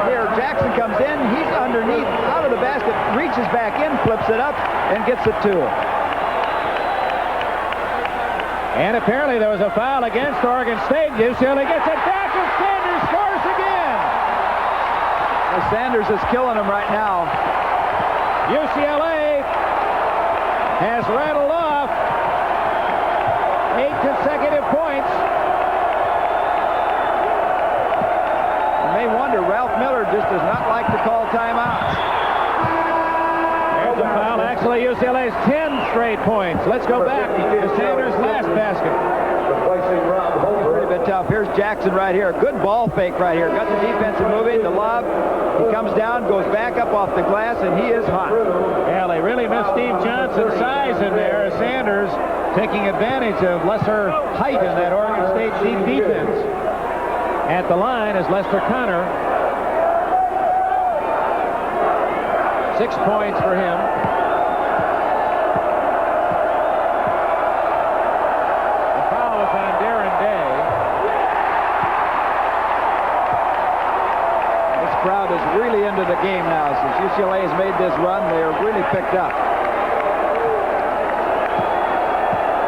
here. Jackson comes in. He's underneath, out of the basket, reaches back in, flips it up, and gets it to him. And apparently there was a foul against Oregon State. UCLA gets it back, and Sanders scores again. Well, Sanders is killing him right now. UCLA has rattled off 8 consecutive points. You may wonder, Ralph Miller just does not like to call timeouts. There's a foul. Actually, UCLA's 10 straight points. Let's go back to Sanders' last basket. Pretty bit tough. Here's Jackson right here. Good ball fake right here. Got the defense moving, the lob. He comes down, goes back up off the glass, and he is hot. Yeah, they really missed Steve Johnson's size in there. Sanders taking advantage of lesser height in that Oregon State deep defense. At the line is Lester Connor. 6 points for him. The foul was on Darren Day. This crowd is really into the game now. Since UCLA has made this run, they are really picked up.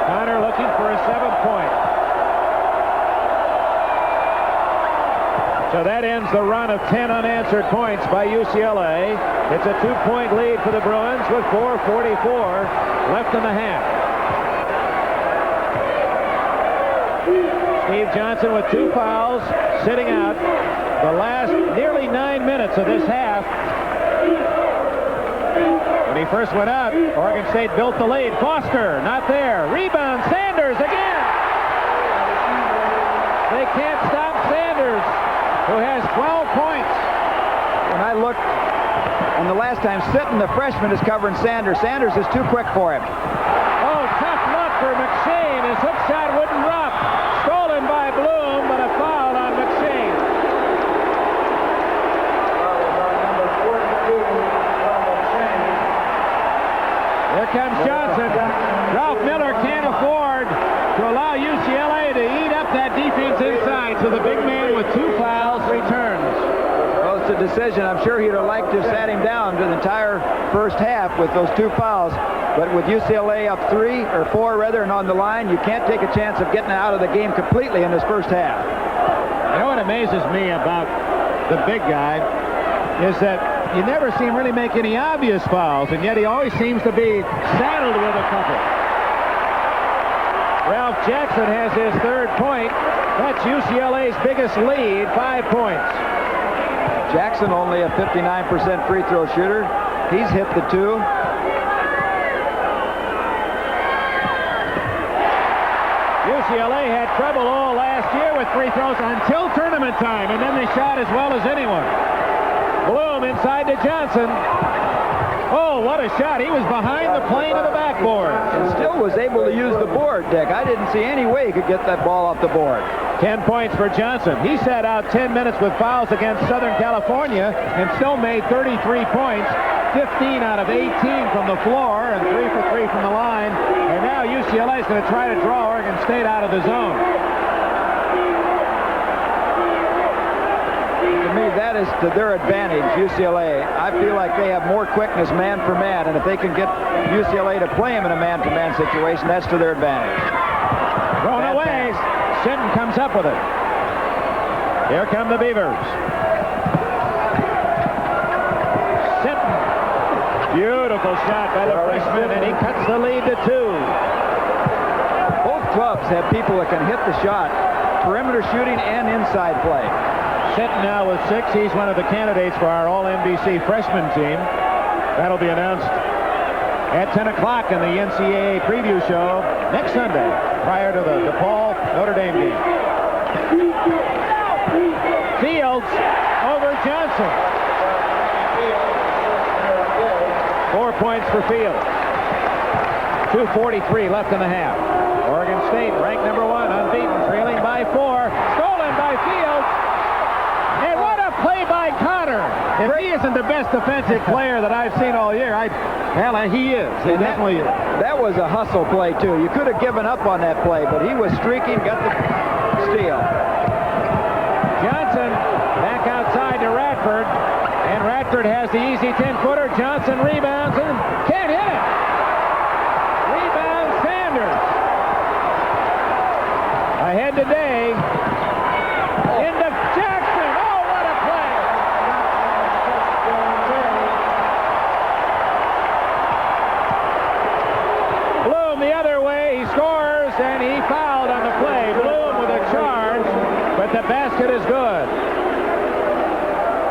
Connor looking for a 7-point. So that ends the run of 10 unanswered points by UCLA. It's a 2-point lead for the Bruins with 4:44 left in the half. Steve Johnson with 2 fouls, sitting out the last nearly 9 minutes of this half. When he first went out, Oregon State built the lead. Foster, not there. Rebound, Sanders again. They can't stop Sanders, who has 12 points. When I looked, and the last time, Sitton, the freshman, is covering Sanders. Sanders is too quick for him. Oh, tough luck for McShane. His hook shot wouldn't drop. Stolen by Bloom, but a foul on McShane. Here comes Johnson. Ralph Miller can't afford to allow UCLA to eat up that defense inside, so the big man with 2 fouls returns. Well, it's a decision. I'm sure he'd have liked to have sat him down the entire first half with those 2 fouls. But with UCLA up 3 or 4 rather, and on the line, you can't take a chance of getting out of the game completely in this first half. You know what amazes me about the big guy is that you never see him really make any obvious fouls, and yet he always seems to be saddled with a couple. Ralph Jackson has his 3rd point. That's UCLA's biggest lead, 5 points. Jackson only a 59% free throw shooter. He's hit the 2. UCLA had trouble all last year with free throws until tournament time, and then they shot as well as anyone. Bloom inside to Johnson. Oh, what a shot. He was behind the plane of the backboard. And still was able to use the board, Dick. I didn't see any way he could get that ball off the board. 10 points for Johnson. He sat out 10 minutes with fouls against Southern California and still made 33 points. 15 out of 18 from the floor and 3 for 3 from the line. And now UCLA is going to try to draw Oregon State out of the zone. To me, that is to their advantage, UCLA. I feel like they have more quickness man for man, and if they can get UCLA to play him in a man-for-man situation, that's to their advantage. Thrown away. Sitton comes up with it. Here come the Beavers. Sitton. Beautiful shot by the freshman, and he cuts the lead to 2. Both clubs have people that can hit the shot, perimeter shooting and inside play. Sitton now with 6. He's one of the candidates for our All-NBC freshman team. That'll be announced at 10 o'clock in the NCAA preview show next Sunday, prior to the DePaul Notre Dame game. Fields over Johnson. 4 points for Fields. 2:43 left in the half. Oregon State ranked number 1, unbeaten, trailing by 4. Stolen by Fields. And what a play by Connor. If he isn't the best defensive player that I've seen all year, he is. He definitely is. That was a hustle play, too. You could have given up on that play, but he was streaking, got the steal. Radford. And Radford has the easy 10-footer. Johnson rebounds and can't hit it. Rebound Sanders. Ahead today. Into Jackson. Oh, what a play. Bloom the other way. He scores, and he fouled on the play. Bloom with a charge, but the basket is good.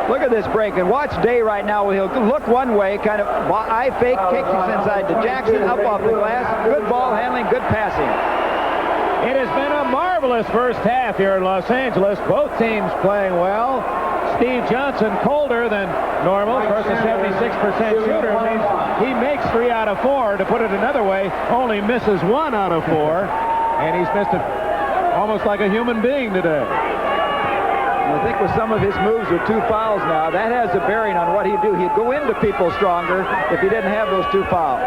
Look at this break, and watch Day right now. He'll look one way, kind of eye fake, kicks inside to Jackson, up off the glass. Good ball handling, good passing. It has been a marvelous first half here in Los Angeles. Both teams playing well. Steve Johnson colder than normal. Of course, a 76% shooter means he makes 3 out of 4. To put it another way, only misses 1 out of 4. And he's missed it almost like a human being today. I think with some of his moves with 2 fouls now, that has a bearing on what he'd do. He'd go into people stronger if he didn't have those 2 fouls.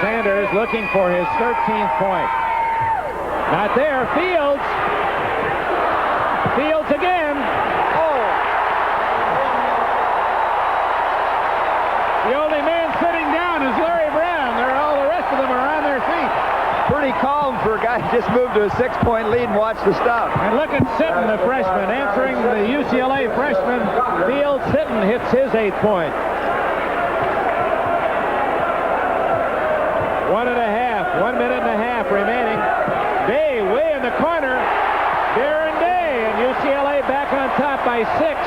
Sanders looking for his 13th point. Not there. Fields. Fields again. Oh. The only man sitting down is Larry Brown. All the rest of them are on their feet. Pretty calm for a guy who just moved to a 6-point lead and watch the stuff. And look at Sitton, the freshman, answering the UCLA freshman. Fields. Sitton hits his 8th point. 1 minute and a half remaining. Day way in the corner. Darren Day, and UCLA back on top by 6.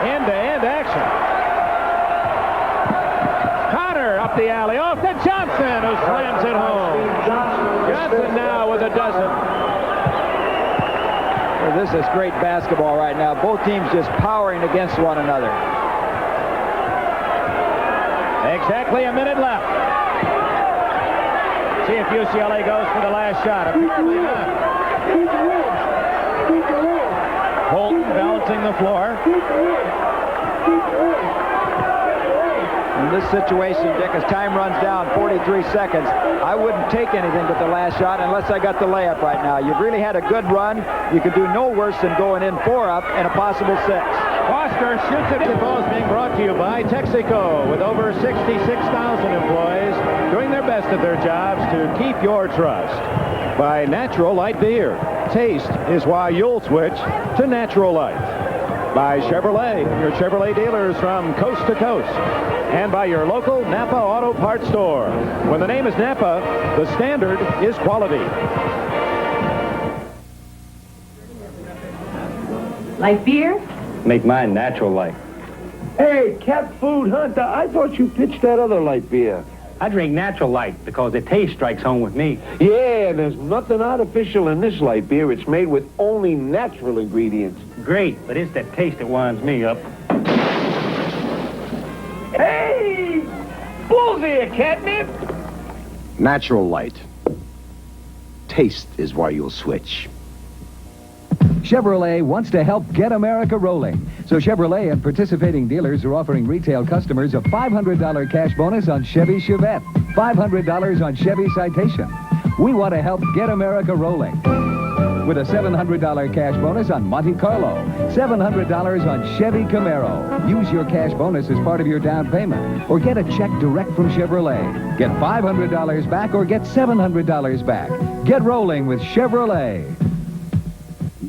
End-to-end action. Connor up the alley, off to Johnson, who slams it home. Johnson now with a dozen. Well, this is great basketball right now. Both teams just powering against one another. Exactly a minute left. See if UCLA goes for the last shot. Apparently not. Holton balancing the floor. In this situation, Dick, as time runs down, 43 seconds, I wouldn't take anything but the last shot unless I got the layup right now. You've really had a good run. You could do no worse than going in 4 up and a possible 6. Foster shoots it. The ball is being brought to you by Texaco, with over 66,000 employees doing their best at their jobs to keep your trust. By Natural Light Beer. Taste is why you'll switch to Natural Light. By Chevrolet, your Chevrolet dealers from coast to coast. And by your local Napa Auto Parts store. When the name is Napa, the standard is quality. Like beer? Make mine Natural Light. Hey, Cat Food Hunter, I thought you pitched that other light beer. I drink Natural Light because the taste strikes home with me. Yeah, there's nothing artificial in this light beer. It's made with only natural ingredients. Great, but it's that taste that winds me up. Hey! Bullseye, catnip! Natural Light. Taste is why you'll switch. Chevrolet wants to help get America rolling. So Chevrolet and participating dealers are offering retail customers a $500 cash bonus on Chevy Chevette, $500 on Chevy Citation. We want to help get America rolling. With a $700 cash bonus on Monte Carlo, $700 on Chevy Camaro. Use your cash bonus as part of your down payment, or get a check direct from Chevrolet. Get $500 back or get $700 back. Get rolling with Chevrolet.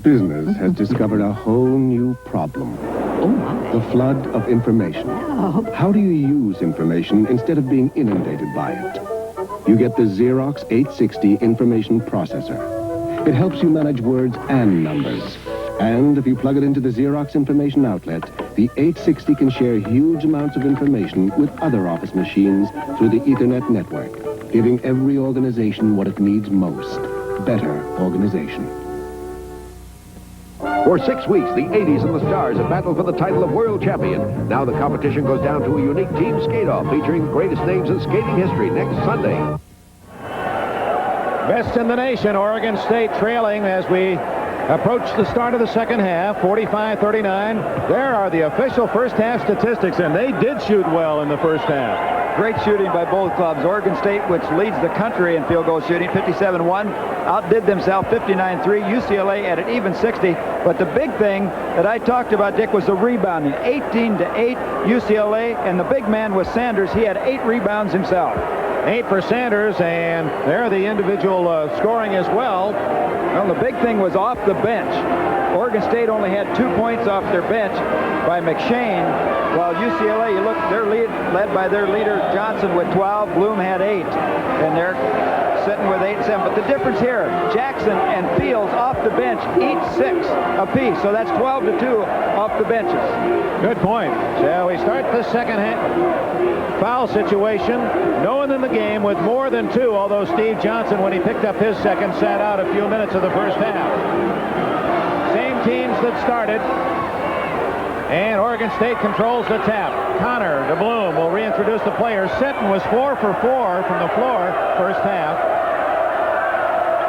Business has discovered a whole new problem. Oh, my. The flood of information. Oh. How do you use information instead of being inundated by it? You get the Xerox 860 Information Processor. It helps you manage words and numbers. And if you plug it into the Xerox information outlet, the 860 can share huge amounts of information with other office machines through the Ethernet network, giving every organization what it needs most: better organization. For 6 weeks, the 80s and the Stars have battled for the title of world champion. Now the competition goes down to a unique team skate-off featuring the greatest names in skating history next Sunday. Best in the nation, Oregon State trailing as we approach the start of the second half, 45-39. There are the official first half statistics, and they did shoot well in the first half. Great shooting by both clubs. Oregon State, which leads the country in field goal shooting, 57-1, outdid themselves 59-3. UCLA at an even 60. But the big thing that I talked about, Dick, was the rebounding. 18-8 UCLA, and the big man was Sanders. He had 8 rebounds himself. 8 for Sanders, and there the individual scoring as well. Well, the big thing was off the bench. Oregon State only had 2 points off their bench by McShane, while UCLA, you look, they're led by their leader Johnson with 12. Bloom had 8, and they're sitting with 8 and 7. But the difference here, Jackson and Fields off the bench, each 6 apiece. So that's 12-2 off the benches. Good point. Shall we start the second foul situation? No one in the game with more than 2, although Steve Johnson, when he picked up his second, sat out a few minutes of the first half. Same teams that started. And Oregon State controls the tap. Connor to Bloom will reintroduce the players. Sitton was 4 for 4 from the floor first half.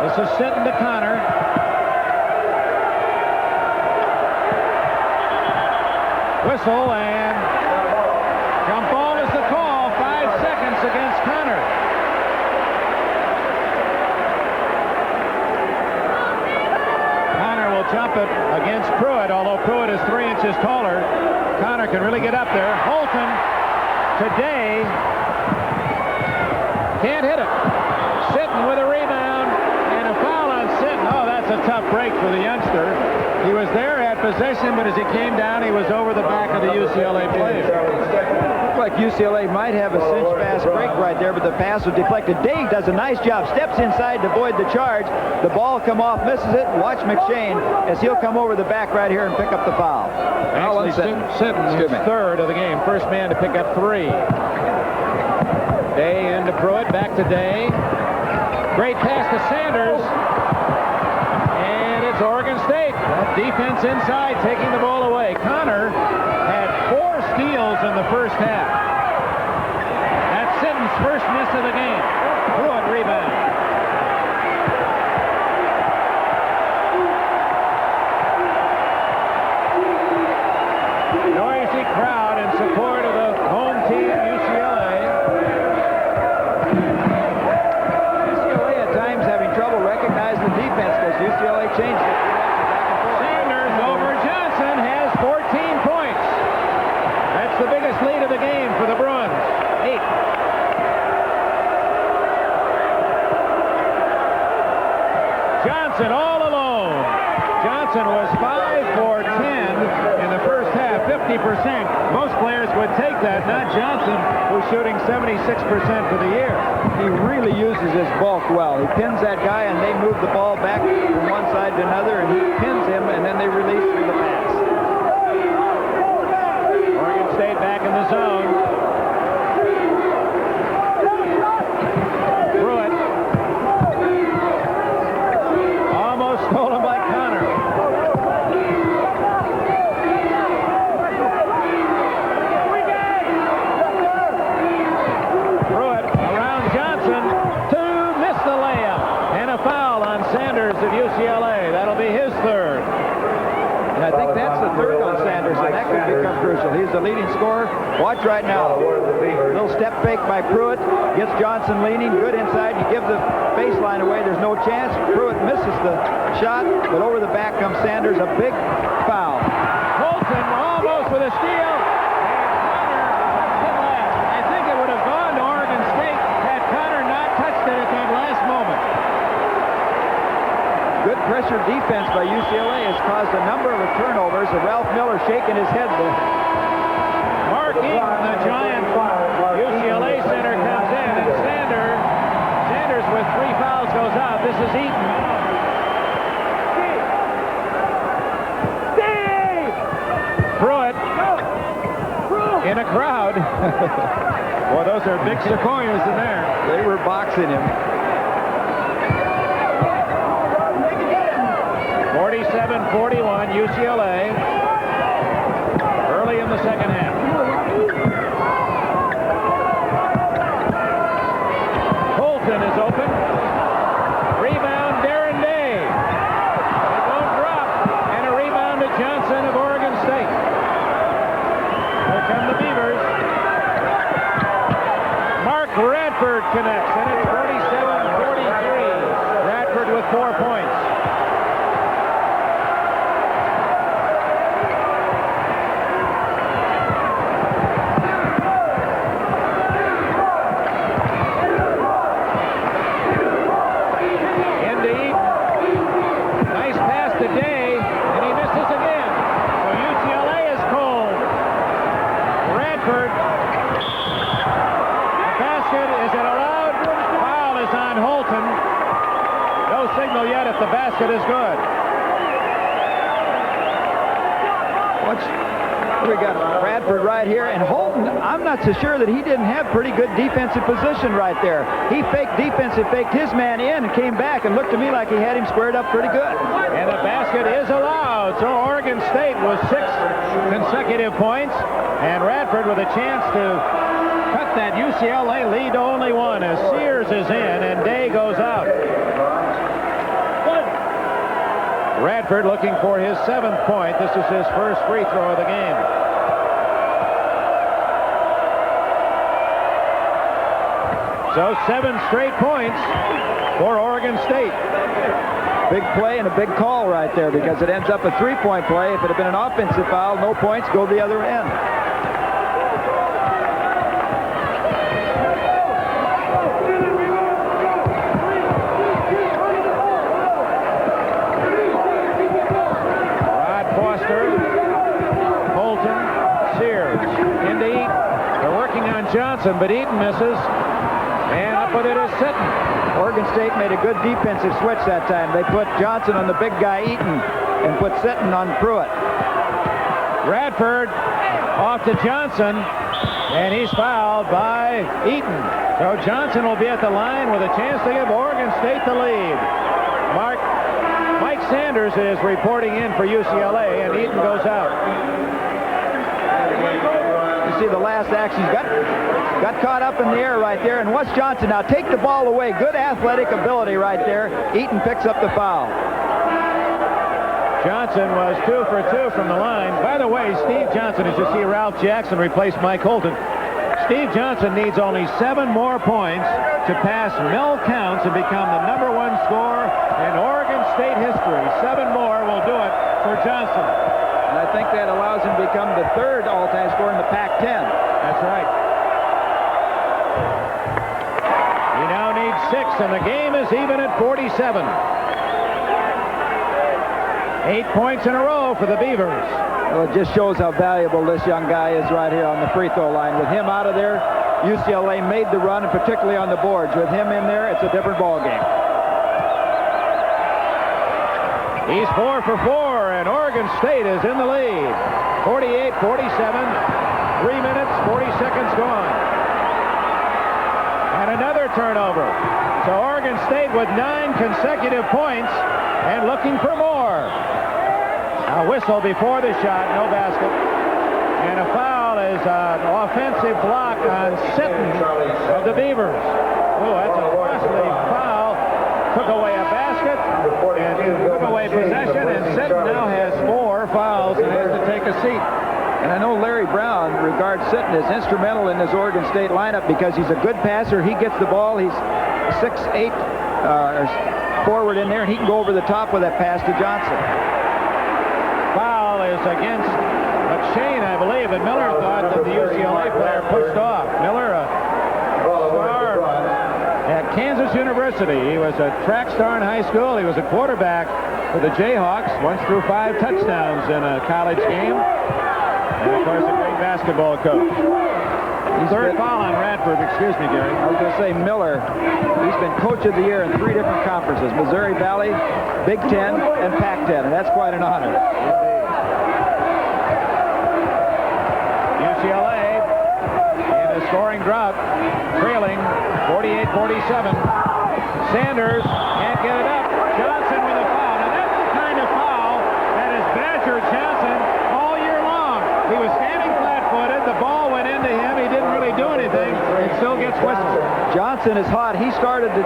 This is Sitton to Connor. Whistle, and jump ball is the call. 5 seconds against Connor. Connor will jump it against Pruitt, although Pruitt is 3 inches taller. Connor can really get up there. Holton today can't hit it. Sitton with a rebound and a foul on Sitton. Oh, that's a tough break for the youngster. He was there at possession, but as he came down, he was over the back of the UCLA player. Looked like UCLA might have a cinch pass break right there, but the pass was deflected. Dave does a nice job. Steps inside to avoid the charge. The ball come off, misses it. Watch McShane as he'll come over the back right here and pick up the foul. Actually, Sitton is 3rd of the game. First man to pick up 3. Day into Pruitt, back to Day. Great pass to Sanders. And it's Oregon State. Defense inside, taking the ball away. Connor had 4 steals in the first half. That's Sitton's first miss of the game. Pruitt rebound. Noisy crowd in support of the home team, UCLA. UCLA at times having trouble recognizing the defense because UCLA changed it. Sanders over Johnson has 14 points. That's the biggest lead of the game for the Bruins. 8. Johnson all alone. Johnson was 5 for 10 in the first half, 50%. Most players would take that, not Johnson, who's shooting 76% for the year. He really uses his bulk well. He pins that guy, and they move the ball back from one side to another, and he pins him, and then they release through the pass. Oregon State back in the zone. Pruitt. Almost stolen by Connor. Pruitt around Johnson to miss the layup. And a foul on Sanders of UCLA. That'll be his 3rd. And I think that's the 3rd on Sanders, and that could become crucial. He's the leading scorer. Watch right now. Little step fake by Pruitt. Gets Johnson leaning. Good inside. You give the baseline away. There's no chance. Pruitt misses the shot, but over the back comes Sanders. A big foul. Holton almost with a steal. I think it would have gone to Oregon State had Connor not touched it at that last moment. Good pressure defense by UCLA has caused a number of turnovers. Ralph Miller shaking his head there. Mark Eaton, the giant UCLA center, comes in, and Sanders with 3 fouls goes out. This is Eaton. Pruitt in a crowd. Boy, those are big sequoias in there. They were boxing him. 47-41, UCLA. Early in the second half. Holton is open. Rebound, Darren Day. It won't drop. And a rebound to Johnson of Oregon State. Here come the Beavers. connects, and it's 47-43. Radford with 4 points. Yet if the basket is good. We got Radford right here, and Holton, I'm not so sure that he didn't have pretty good defensive position right there. He faked his man in and came back and looked to me like he had him squared up pretty good. And the basket is allowed. So Oregon State with 6 consecutive points, and Radford with a chance to cut that UCLA lead to only 1 as Sears is in and Day goes out. Radford looking for his 7th point. This is his first free throw of the game. So 7 straight points for Oregon State. Big play and a big call right there because it ends up a 3-point play. If it had been an offensive foul, no points, go the other end. Johnson, but Eaton misses, and up with it is Sitton. Oregon State made a good defensive switch that time. They put Johnson on the big guy Eaton and put Sitton on Pruitt. Radford off to Johnson, and he's fouled by Eaton. So Johnson will be at the line with a chance to give Oregon State the lead. Mike Sanders is reporting in for UCLA, and Eaton goes out. See the last action. He's got caught up in the air right there. And Wes Johnson now take the ball away. Good athletic ability right there. Eaton picks up the foul. Johnson was 2 for 2 from the line. By the way, Steve Johnson, as you see Ralph Jackson replace Mike Holton. Steve Johnson needs only 7 more points to pass Mel Counts and become the #1 scorer in Oregon State history. 7 more will do it for Johnson. And I think that allows him to become the 3rd all-time scorer in the Pac-10. That's right. He now needs 6, and the game is even at 47. 8 points in a row for the Beavers. Well, it just shows how valuable this young guy is right here on the free throw line. With him out of there, UCLA made the run, and particularly on the boards. With him in there, it's a different ball game. He's 4 for 4, and Oregon State is in the lead. 48-47, 3 minutes, 40 seconds gone. And another turnover. So Oregon State with 9 consecutive points and looking for more. A whistle before the shot, no basket. And a foul is an offensive block on Sitton of the Beavers. Oh, that's a costly foul. Took away a basket and took away possession, and Sitton now has 4 fouls and has to take a seat. And I know Larry Brown regards Sitton as instrumental in this Oregon State lineup because he's a good passer. He gets the ball. He's 6'8", forward in there, and he can go over the top with that pass to Johnson. Foul is against McShane, I believe, and Miller thought that the UCLA player pushed off. Miller, a star at Kansas University. He was a track star in high school. He was a quarterback for the Jayhawks. Once threw 5 touchdowns in a college game. And, of course, a great basketball coach. Third foul on Radford. Excuse me, Gary. I was going to say Miller. He's been Coach of the Year in 3 different conferences. Missouri Valley, Big Ten, and Pac-10. And that's quite an honor. UCLA in a scoring drought, trailing 48-47. Sanders can't get it up. Johnson with a foul. Now that's the kind of foul that has badgered Johnson all year long. He was standing flat-footed. The ball went into him. He didn't really do anything. It still gets whistled. Johnson is hot. He started to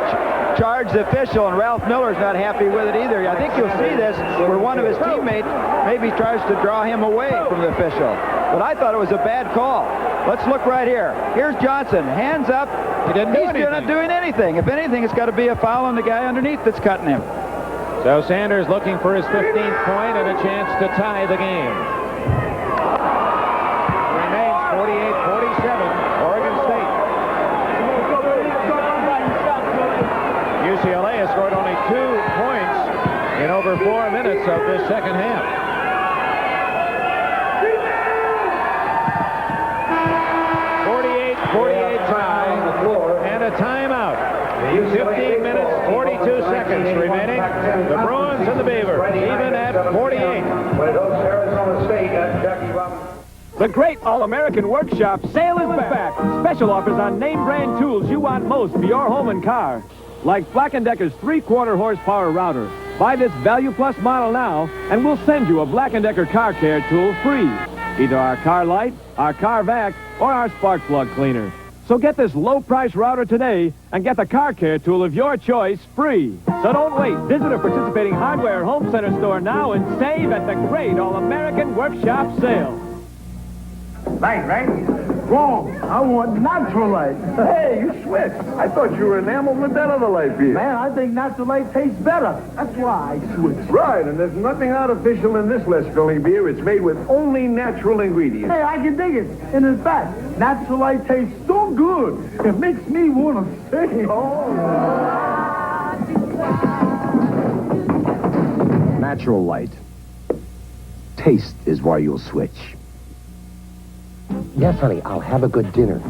charge the official, and Ralph Miller's not happy with it either. I think you'll see this where one of his teammates maybe tries to draw him away from the official. But I thought it was a bad call. Let's look right here. Here's Johnson. Hands up. He didn't do anything. He's not doing anything. If anything, it's got to be a foul on the guy underneath that's cutting him. So Sanders looking for his 15th point and a chance to tie the game. It remains 48-47, Oregon State. UCLA has scored only 2 points in over 4 minutes of this second half. 48 tie and a timeout. 15 minutes, 42 seconds remaining. The Bruins and the Beavers even at 48. The great All-American Workshop sale is back. Special offers on name brand tools you want most for your home and car. Like Black & Decker's 3/4 horsepower router. Buy this Value Plus model now, and we'll send you a Black & Decker car care tool free. Either our car light, our car vac, or our spark plug cleaner. So get this low-price router today and get the car care tool of your choice free. So don't wait. Visit a participating hardware home center store now and save at the great All-American Workshop sale. Light, right? Wrong. I want natural light. Hey, you switched. I thought you were enamored with that other light beer. Man, I think natural light tastes better. That's why I switched. Right, and there's nothing artificial in this less filling beer. It's made with only natural ingredients. Hey, I can dig it. And in fact, natural light tastes so good, it makes me want to sing. Natural light. Taste is why you'll switch. Yes, honey, I'll have a good dinner.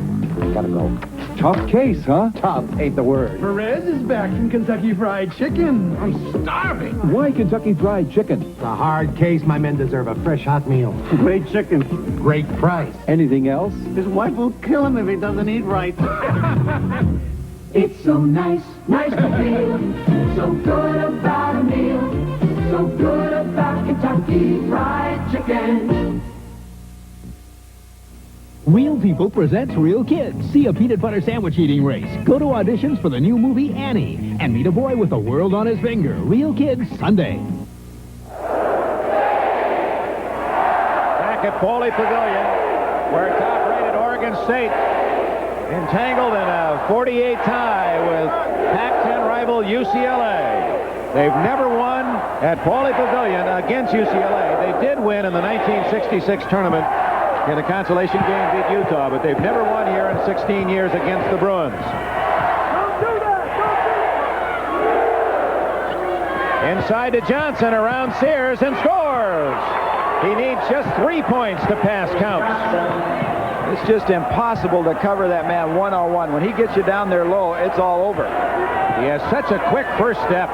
Gotta go. Tough case, huh? Tough ain't the word. Perez is back from Kentucky Fried Chicken. I'm starving. Why Kentucky Fried Chicken? It's a hard case. My men deserve a fresh hot meal. Great chicken. Great price. Anything else? His wife will kill him if he doesn't eat right. It's so nice, nice to feel. So good about a meal. So good about Kentucky Fried Chicken. Real People presents Real Kids. See a peanut butter sandwich eating race. Go to auditions for the new movie Annie. And meet a boy with the world on his finger. Real Kids, Sunday. Back at Foley Pavilion, where top-rated Oregon State entangled in a 48 tie with Pac-10 rival UCLA. They've never won at Foley Pavilion against UCLA. They did win in the 1966 tournament. In a consolation game, beat Utah, but they've never won here in 16 years against the Bruins. Inside to Johnson, around Sears, and scores! He needs just 3 points to pass counts. It's just impossible to cover that man one-on-one. When he gets you down there low, it's all over. He has such a quick first step.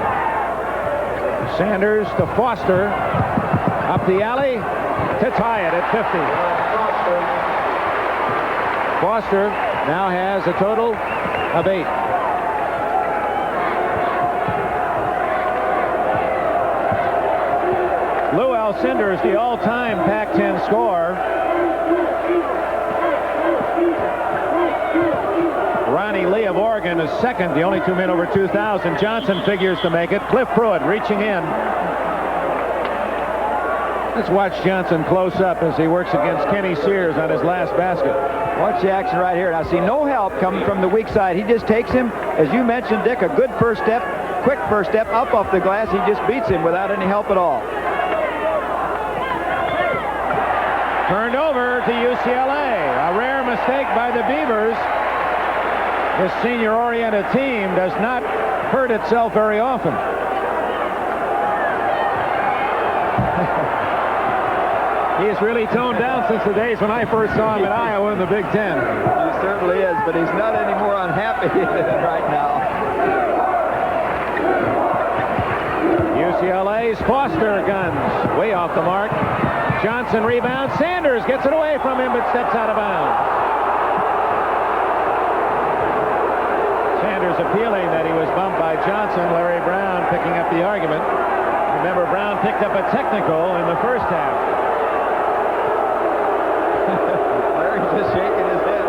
Sanders to Foster. Up the alley to tie it at 50. Foster now has a total of 8. Lou Alcindor is the all-time Pac-10 scorer. Ronnie Lee of Oregon is second, the only 2 men over 2,000. Johnson figures to make it. Cliff Pruitt reaching in. Let's watch Johnson close up as he works against Kenny Sears on his last basket. Watch the action right here. Now, see, no help coming from the weak side. He just takes him, as you mentioned, Dick, a good first step, quick first step up off the glass. He just beats him without any help at all. Turned over to UCLA. A rare mistake by the Beavers. This senior-oriented team does not hurt itself very often. He has really toned down since the days when I first saw him in Iowa in the Big Ten. He certainly is, but he's not any more unhappy right now. UCLA's Foster guns way off the mark. Johnson rebounds. Sanders gets it away from him, but steps out of bounds. Sanders appealing that he was bumped by Johnson. Larry Brown picking up the argument. Remember, Brown picked up a technical in the first half. Larry's just shaking his head.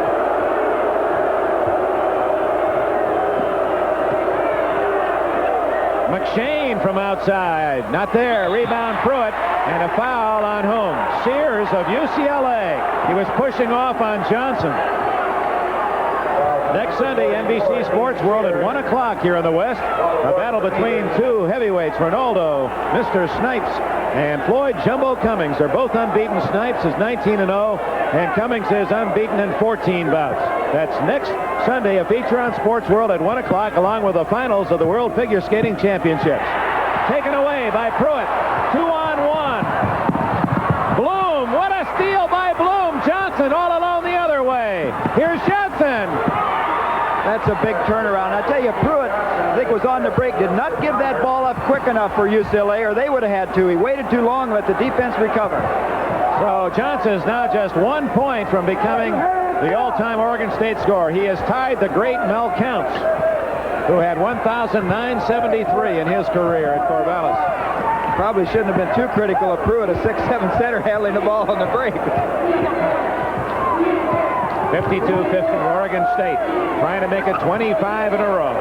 McShane from outside. Not there. Rebound Pruitt. And a foul on whom? Sears of UCLA. He was pushing off on Johnson. Next Sunday, NBC Sports World at 1 o'clock here in the West. A battle between two heavyweights, Ronaldo, Mr. Snipes, and Floyd Jumbo Cummings. They're both unbeaten. Snipes is 19-0, and Cummings is unbeaten in 14 bouts. That's next Sunday, a feature on Sports World at 1 o'clock, along with the finals of the World Figure Skating Championships. Taken away by Pruitt. 2-on-1. Bloom. What a steal by Bloom. Johnson all alone the other way. Here's Johnson. That's a big turnaround. I tell you, Pruitt, I think, was on the break, did not give that ball up quick enough for UCLA, or they would have had to. He waited too long, let the defense recover. So Johnson is now just 1 point from becoming the all-time Oregon State scorer. He has tied the great Mel Counts, who had 1,973 in his career at Corvallis. Probably shouldn't have been too critical of Pruitt, a 6'7" center handling the ball on the break. 52-50 Oregon State, trying to make it 25 in a row.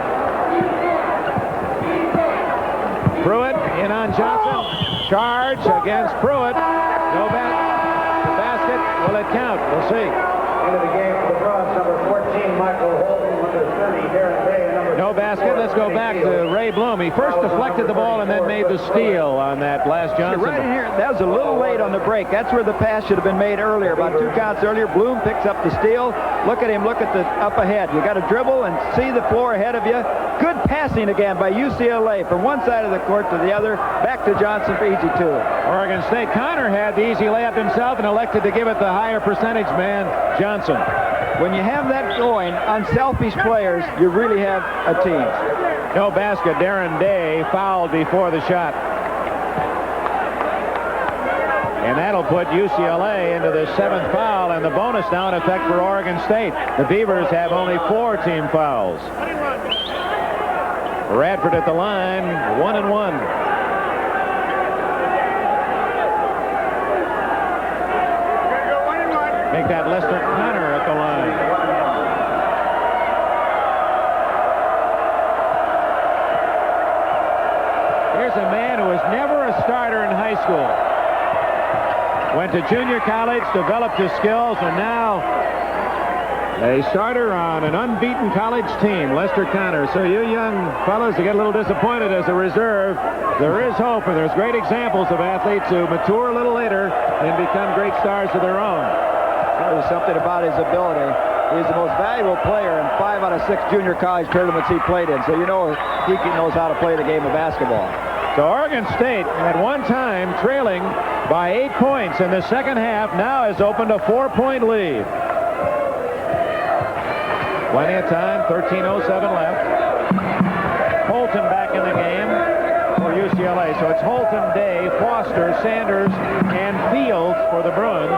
Pruitt in on Johnson. Charge against Pruitt. No basket. Will it count? We'll see. Into the game for the Bruins, number 14, Michael Holden, number 30, Darren Day. No basket. Let's go back to Ray Bloom. He first deflected the ball and then made the steal on that last Johnson. Right in here, that was a little late on the break. That's where the pass should have been made earlier, about 2 counts earlier. Bloom picks up the steal. Look at him, look at the up ahead. You got to dribble and see the floor ahead of you. Good passing again by UCLA from one side of the court to the other. Back to Johnson for easy two. Oregon State. Connor had the easy layup himself and elected to give it the higher percentage man, Johnson. When you have that going, unselfish players, you really have a team. No basket. Darren Day fouled before the shot. And that'll put UCLA into the 7th foul, and the bonus now in effect for Oregon State. The Beavers have only 4 team fouls. Radford at the line, 1-1. Make that Lester Connor at the line. Here's a man who was never a starter in high school. Went to junior college, developed his skills, and now a starter on an unbeaten college team, Lester Connor. So you young fellas who get a little disappointed as a reserve, there is hope, and there's great examples of athletes who mature a little later and become great stars of their own. There's something about his ability. He's the most valuable player in 5 out of 6 junior college tournaments he played in. So you know he knows how to play the game of basketball. So Oregon State, at one time trailing by 8 points in the second half, now has opened a 4-point lead. Plenty of time, 13:07 left. Holton back in the game for UCLA. So it's Holton, Day, Foster, Sanders, and Fields for the Bruins.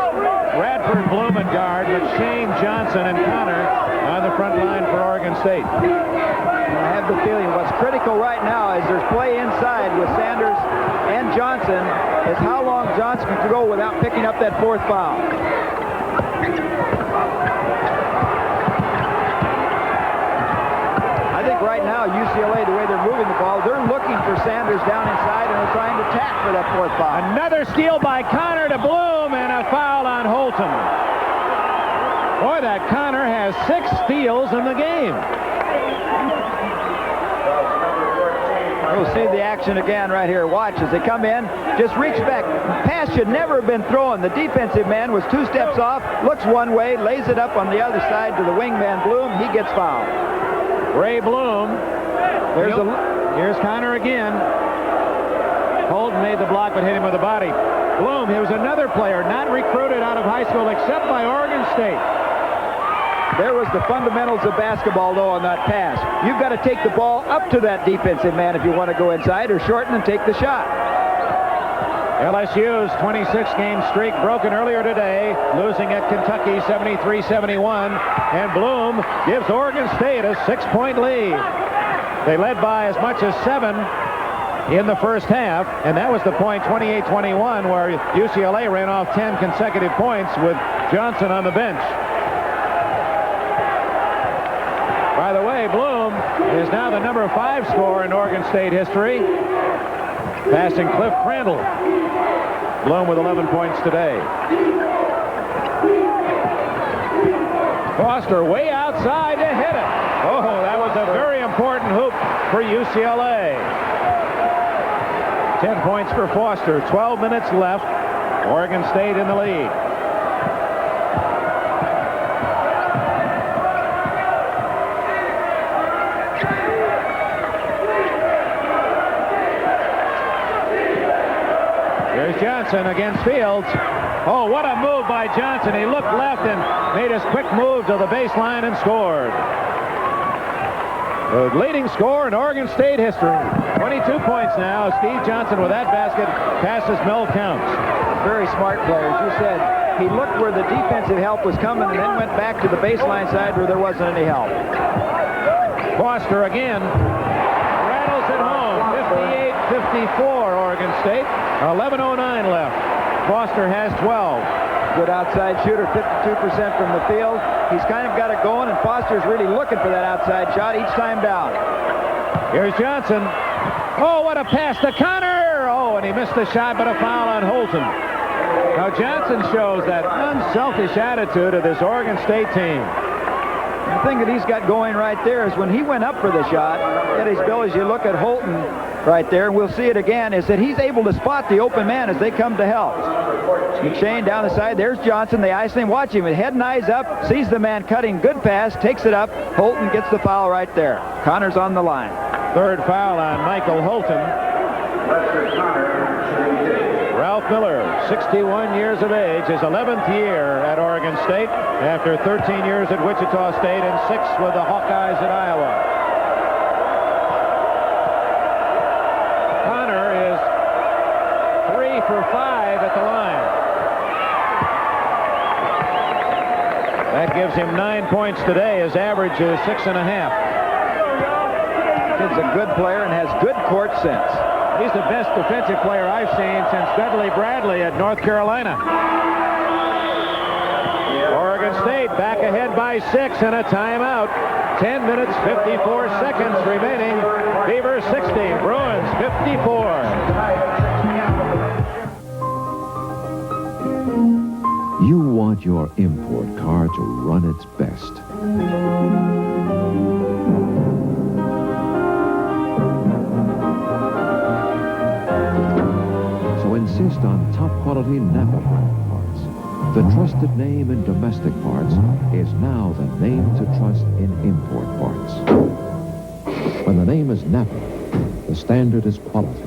Radford, Bloom at guard, but Shane, Johnson, and Connor on the front line for Oregon State. I have the feeling what's critical right now is there's play inside with Sanders and Johnson is how long Johnson can go without picking up that 4th foul. I think right now UCLA, the way they're moving the ball, they're looking for Sanders down inside and they're trying to tack for that 4th foul. Another steal by Connor to Bloom and a foul on Holton. Boy, that Connor has 6 steals in the game. We'll see the action again right here. Watch as they come in. Just reach back. Pass should never have been thrown. The defensive man was 2 steps off, looks one way, lays it up on the other side to the wingman Bloom. He gets fouled. Ray Bloom. Here's Connor again. Holton made the block but hit him with the body. Bloom, he was another player not recruited out of high school except by Oregon State. There was the fundamentals of basketball, though, on that pass. You've got to take the ball up to that defensive man if you want to go inside, or shorten and take the shot. LSU's 26-game streak broken earlier today, losing at Kentucky 73-71, and Bloom gives Oregon State a 6-point lead. They led by as much as 7 in the first half, and that was the point 28-21 where UCLA ran off 10 consecutive points with Johnson on the bench. By the way, Bloom is now the number 5 scorer in Oregon State history, passing Cliff Crandall. Bloom with 11 points today. Foster way outside to hit it. Oh, that was a very important hoop for UCLA. 10 points for Foster. 12 minutes left. Oregon State in the lead. Here's Johnson against Fields. Oh, what a move by Johnson. He looked left and made his quick move to the baseline and scored. The leading scorer in Oregon State history. 22 points now. Steve Johnson with that basket passes Mel Counts. Very smart players. You said he looked where the defensive help was coming and then went back to the baseline side where there wasn't any help. Foster again. Rattles it home. 58-54 Oregon State. 11:09 left. Foster has 12. Good outside shooter, 52% from the field. He's kind of got it going, and Foster's really looking for that outside shot each time down. Here's Johnson. Oh, what a pass to Connor! Oh, and he missed the shot, but a foul on Holton. Now Johnson shows that unselfish attitude of this Oregon State team. The thing that he's got going right there is when he went up for the shot, Eddie's Bill, as you look at Holton right there, and we'll see it again, is that he's able to spot the open man as they come to help. McShane down the side. There's Johnson. They ice him. Watch him with head and eyes up. Sees the man cutting. Good pass. Takes it up. Holton gets the foul right there. Connor's on the line. Third foul on Michael Holton. Ralph Miller, 61 years of age, his 11th year at Oregon State after 13 years at Wichita State and 6 with the Hawkeyes at Iowa. Connor is 3 for 5 at the line. That gives him 9 points today. His average is 6.5. Kid's a good player and has good court sense. He's the best defensive player I've seen since Beverly Bradley at North Carolina. Oregon State back ahead by 6 and a timeout. 10 minutes, 54 seconds remaining. Beavers 60, Bruins 54. You want your import car to run its best. So insist on top quality Napa brand parts. The trusted name in domestic parts is now the name to trust in import parts. When the name is Napa, the standard is quality.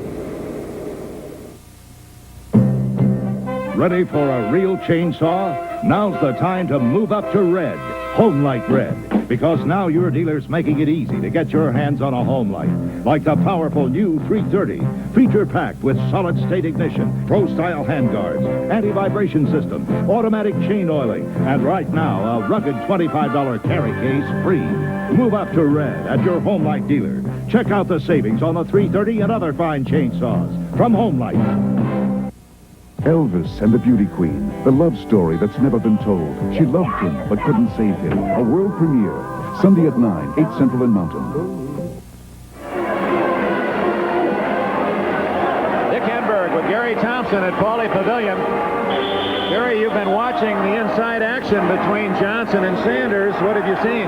Ready for a real chainsaw? Now's the time to move up to red. Homelight Red. Because now your dealer's making it easy to get your hands on a Homelight. Like the powerful new 330. Feature-packed with solid-state ignition, pro-style handguards, anti-vibration system, automatic chain oiling, and right now, a rugged $25 carry case free. Move up to red at your Homelight dealer. Check out the savings on the 330 and other fine chainsaws from Homelight. Elvis and the Beauty Queen, the love story that's never been told. She loved him, but couldn't save him. A world premiere, Sunday at 9, 8 Central and Mountain. Dick Enberg with Gary Thompson at Pauley Pavilion. Gary, you've been watching the inside action between Johnson and Sanders. What have you seen?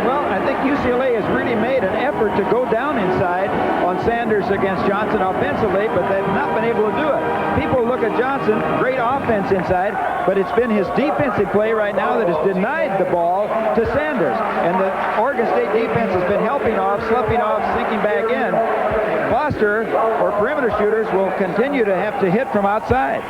Well, I think UCLA has really made an effort to go down inside on Sanders against Johnson offensively, but they've not been able to do it. People look at Johnson, great offense inside, but it's been his defensive play right now that has denied the ball to Sanders. And the Oregon State defense has been helping off, slipping off, sinking back in. Foster, or perimeter shooters, will continue to have to hit from outside.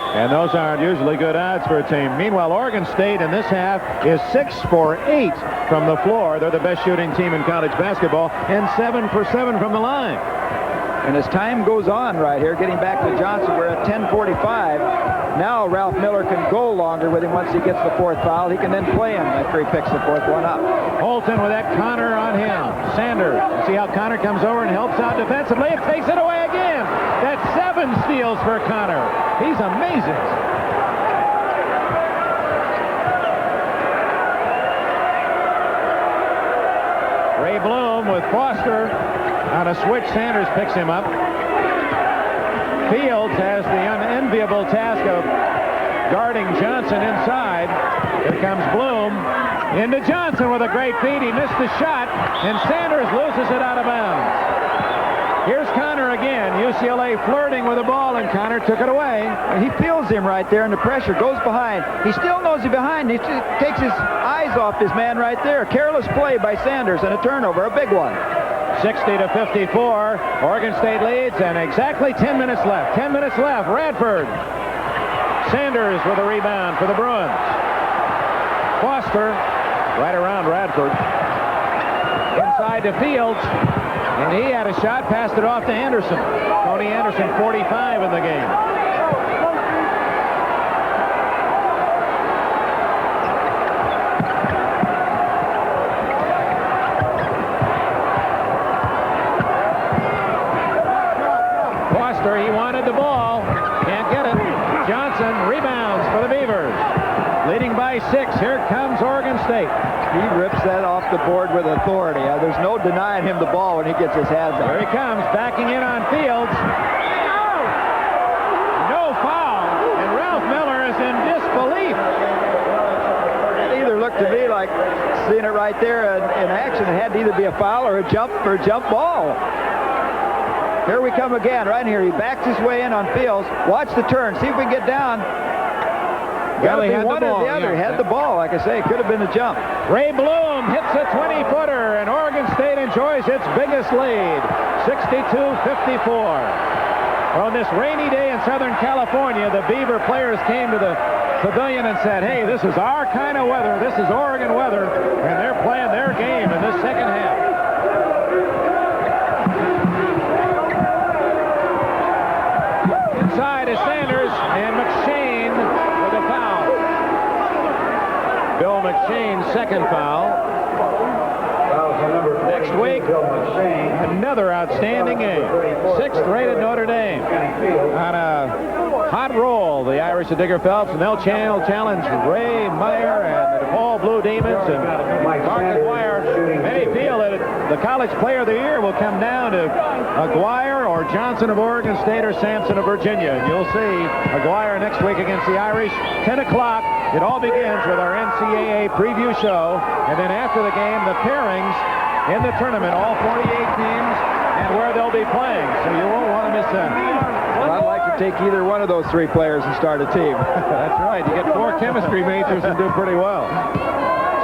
And those aren't usually good odds for a team. Meanwhile, Oregon State in this half is 6 for 8 from the floor. They're the best shooting team in college basketball, and 7 for 7 from the line. And as time goes on right here, getting back to Johnson, we're at 10:45. Now Ralph Miller can go longer with him once he gets the fourth foul. He can then play him after he picks the fourth one up. Holton with that Connor on him. Sanders. See how Connor comes over and helps out defensively and takes it away again. That's 7 steals for Connor. He's amazing. Ray Bloom with Foster on a switch. Sanders picks him up. Fields has the unenviable task of guarding Johnson inside. Here comes Bloom with great feet. He missed the shot, and Sanders loses it out of bounds. Here's Connor again. UCLA flirting with the ball, and Connor took it away. He feels him right there, and the pressure goes behind. He still knows he's behind. He takes his eyes off his man right there. Careless play by Sanders, and a turnover, a big one. 60-54. Oregon State leads, and exactly 10 minutes left. 10 minutes left. Radford. Sanders with a rebound for the Bruins. Foster right around Radford. Inside to Fields. And he had a shot, passed it off to Anderson. Tony Anderson, 45 in the game. Foster, he wanted the ball. Can't get it. Johnson rebounds for the Beavers. Leading by 6. Here comes Oregon State. He rips that off the board with authority. There's no denying him the ball when he gets his hands on it. Here he comes, backing in on Fields. No foul, and Ralph Miller is in disbelief. It either looked to me like, seeing it right there in action, it had to either be a foul or a jump ball. Here we come again, right here. He backs his way in on Fields. Watch the turn. See if we can get down. Got to be one or the other. Had the ball, like I say. It could have been a jump. Ray Bloom hits a 20-footer, and Oregon State enjoys its biggest lead, 62-54. On this rainy day in Southern California, the Beaver players came to the pavilion and said, hey, this is our kind of weather. This is Oregon weather, and they're playing their game in this second half. Inside is Sanders, and McShane with a foul. Bill McShane's second foul. Next week, another outstanding game. 6th rated Notre Dame. On a hot roll, the Irish of Digger Phelps, and they'll challenge Ray Meyer and the DePaul Blue Demons and Mark Aguirre. Many feel that the College Player of the Year will come down to Aguirre or Johnson of Oregon State or Sampson of Virginia. And you'll see Aguirre next week against the Irish, 10 o'clock. It all begins with our NCAA preview show, and then after the game, the pairings in the tournament, all 48 teams, and where they'll be playing. So you won't want to miss that. Well, I'd like to take either one of those 3 players and start a team. That's right. You get 4 chemistry majors and do pretty well.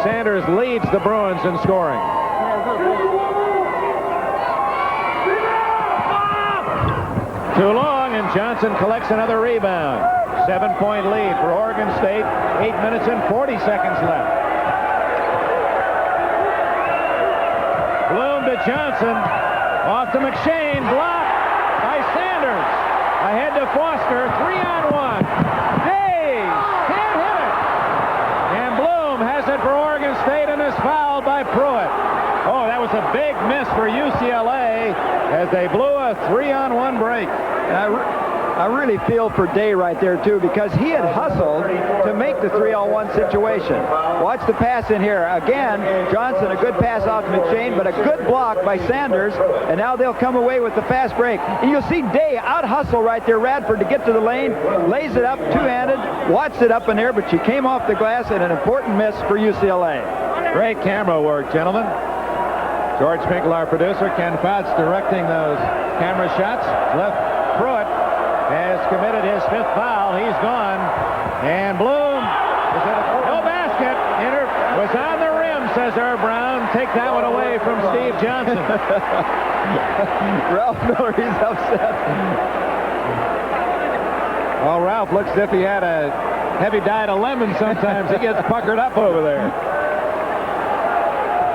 Sanders leads the Bruins in scoring. Too long, and Johnson collects another rebound. 7-point lead for Oregon State. 8 minutes and 40 seconds left. Bloom to Johnson. Off to McShane. Blocked by Sanders. Ahead to Foster. 3-on-1. Hayes can't hit it. And Bloom has it for Oregon State and is fouled by Pruitt. Oh, that was a big miss for UCLA as they blew a 3-on-1 break. I really feel for Day right there, too, because he had hustled to make the 3-on-1 situation. Watch the pass in here. Again, Johnson, a good pass off to McShane, but a good block by Sanders, and now they'll come away with the fast break. And you'll see Day out-hustle right there, Radford, to get to the lane, lays it up two-handed, watched it up in there, but she came off the glass, and an important miss for UCLA. Great camera work, gentlemen. George Finkel, our producer, Ken Fouts directing those camera shots. Left Pruitt has committed his 5th foul. He's gone. And Bloom is at no basket. Was on the rim, says Herb Brown. Take that one away from Steve Johnson. Ralph Miller, he's upset. Well, Ralph looks as if he had a heavy diet of lemon sometimes. He gets puckered up over there.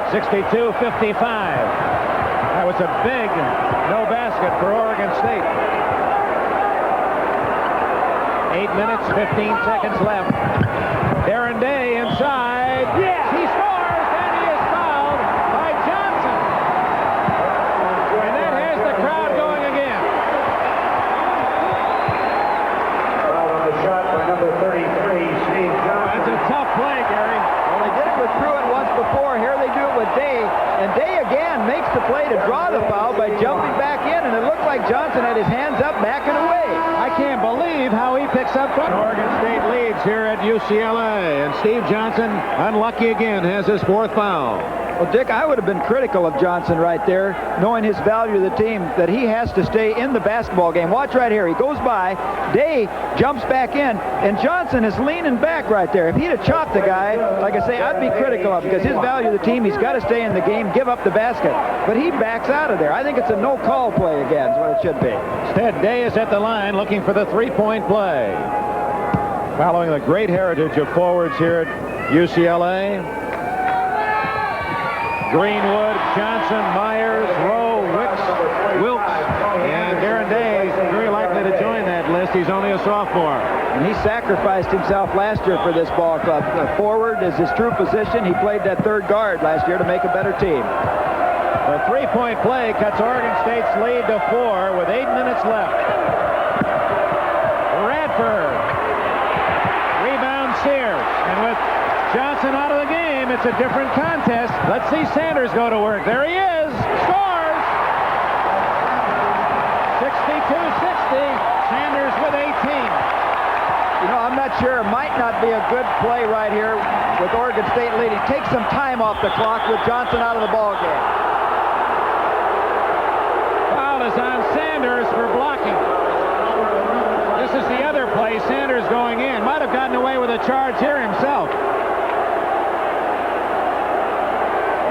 62-55. That was a big no basket for Oregon State. 8 minutes, 15 seconds left. Darren Day inside. Yes! He scores, and he is fouled by Johnson. And that has the crowd going again. Foul on the shot by number 33, Steve Johnson. That's a tough play, Gary. Well, they did it with Pruitt once before. Here they do it with Day. And Day again makes the play to draw the foul by jumping back in, and it looked like Johnson had his hands up, backing away. I can't believe believe how he picks up fun. Oregon State leads here at UCLA, and Steve Johnson, unlucky again, has his 4th foul. Well, Dick, I would have been critical of Johnson right there, knowing his value to the team, that he has to stay in the basketball game. Watch right here. He goes by. Day jumps back in, and Johnson is leaning back right there. If he'd have chopped the guy, like I say, I'd be critical of him because his value to the team, he's got to stay in the game, give up the basket. But he backs out of there. I think it's a no-call play again is what it should be. Instead, Day is at the line looking for the three-point play. Following the great heritage of forwards here at UCLA. Greenwood, Johnson, Myers, Rowe, Wilkes, and Darren Day is very likely to join that list. He's only a sophomore. And he sacrificed himself last year for this ball club. Forward is his true position. He played that 3rd guard last year to make a better team. The three-point play cuts Oregon State's lead to 4 with 8 minutes left. Radford. Rebound Sears. And with Johnson out of the game, it's a different contest. Let's see Sanders go to work. There he is. Scores! 62-60. Sanders with 18. You know, I'm not sure. It might not be a good play right here with Oregon State leading. Take some time off the clock with Johnson out of the ball game. Foul is on Sanders for blocking. This is the other play. Sanders going in. Might have gotten away with a charge here himself.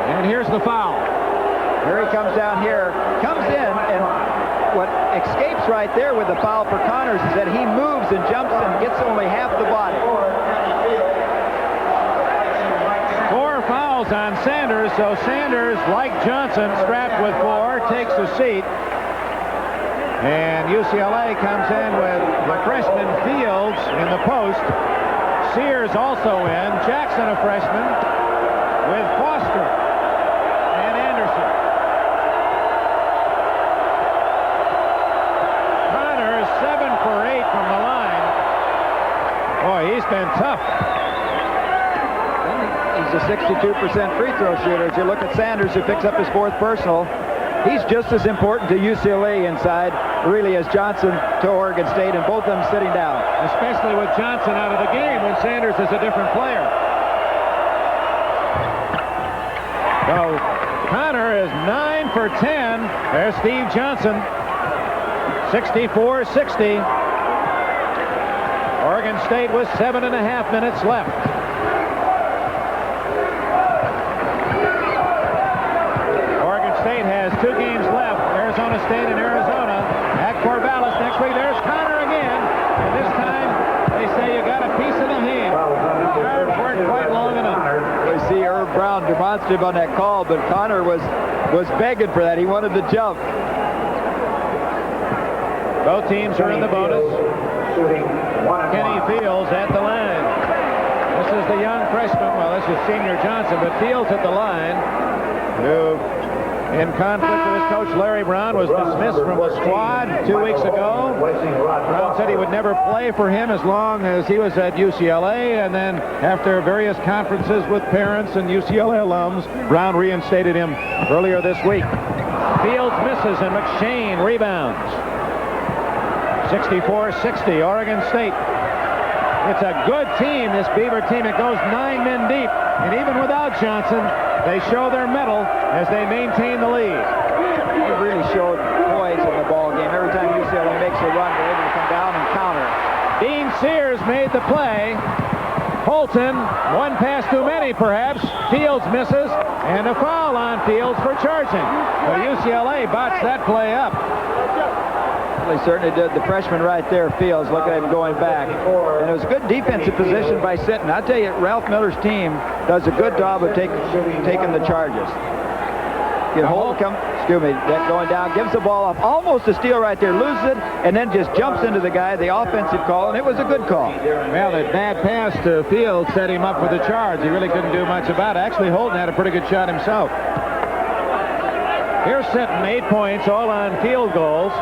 And here's the foul. Here he comes down here, comes in, and what escapes right there with the foul for Connors is that he moves and jumps and gets only half the body. 4 fouls on Sanders, so Sanders, like Johnson, strapped with 4, takes a seat. And UCLA comes in with the freshman Fields in the post. Sears also in. Jackson, a freshman, with Foster. Boy, he's been tough. He's a 62% free throw shooter. As you look at Sanders, who picks up his 4th personal, he's just as important to UCLA inside, really, as Johnson to Oregon State, and both of them sitting down. Especially with Johnson out of the game when Sanders is a different player. So Connor is 9 for 10. There's Steve Johnson. 64-60. Oregon State with 7.5 minutes left. Oregon State has 2 games left. Arizona State and Arizona at Corvallis next week. There's Connor again. And this time they say you got a piece of the hand. Serves weren't quite long enough. We see Herb Brown demonstrative on that call, but Connor was begging for that. He wanted to jump. Both teams are in the bonus. Kenny Fields at the line. This is the young freshman. Well, this is senior Johnson, but Fields at the line, who, in conflict with his coach Larry Brown, was dismissed from the squad 2 weeks ago. Brown said he would never play for him as long as he was at UCLA, and then after various conferences with parents and UCLA alums, Brown reinstated him earlier this week. Fields misses, and McShane rebounds. 64-60, Oregon State. It's a good team, this Beaver team. It goes 9 men deep. And even without Johnson, they show their mettle as they maintain the lead. They really showed poise in the ball game. Every time UCLA makes a run, they're able to come down and counter. Dean Sears made the play. Holton, one pass too many, perhaps. Fields misses, and a foul on Fields for charging. But UCLA botched that play up. They certainly did. The freshman right there, Fields, look at him going back. And it was good defensive position by Sitton. I tell you, Ralph Miller's team does a good job of taking the charges. Going down, gives the ball off, almost a steal right there, loses it, and then just jumps into the guy, the offensive call, and it was a good call. Well, that bad pass to Fields set him up for the charge. He really couldn't do much about it. Actually, Holton had a pretty good shot himself. Here's Sitton, 8 points, all on field goals.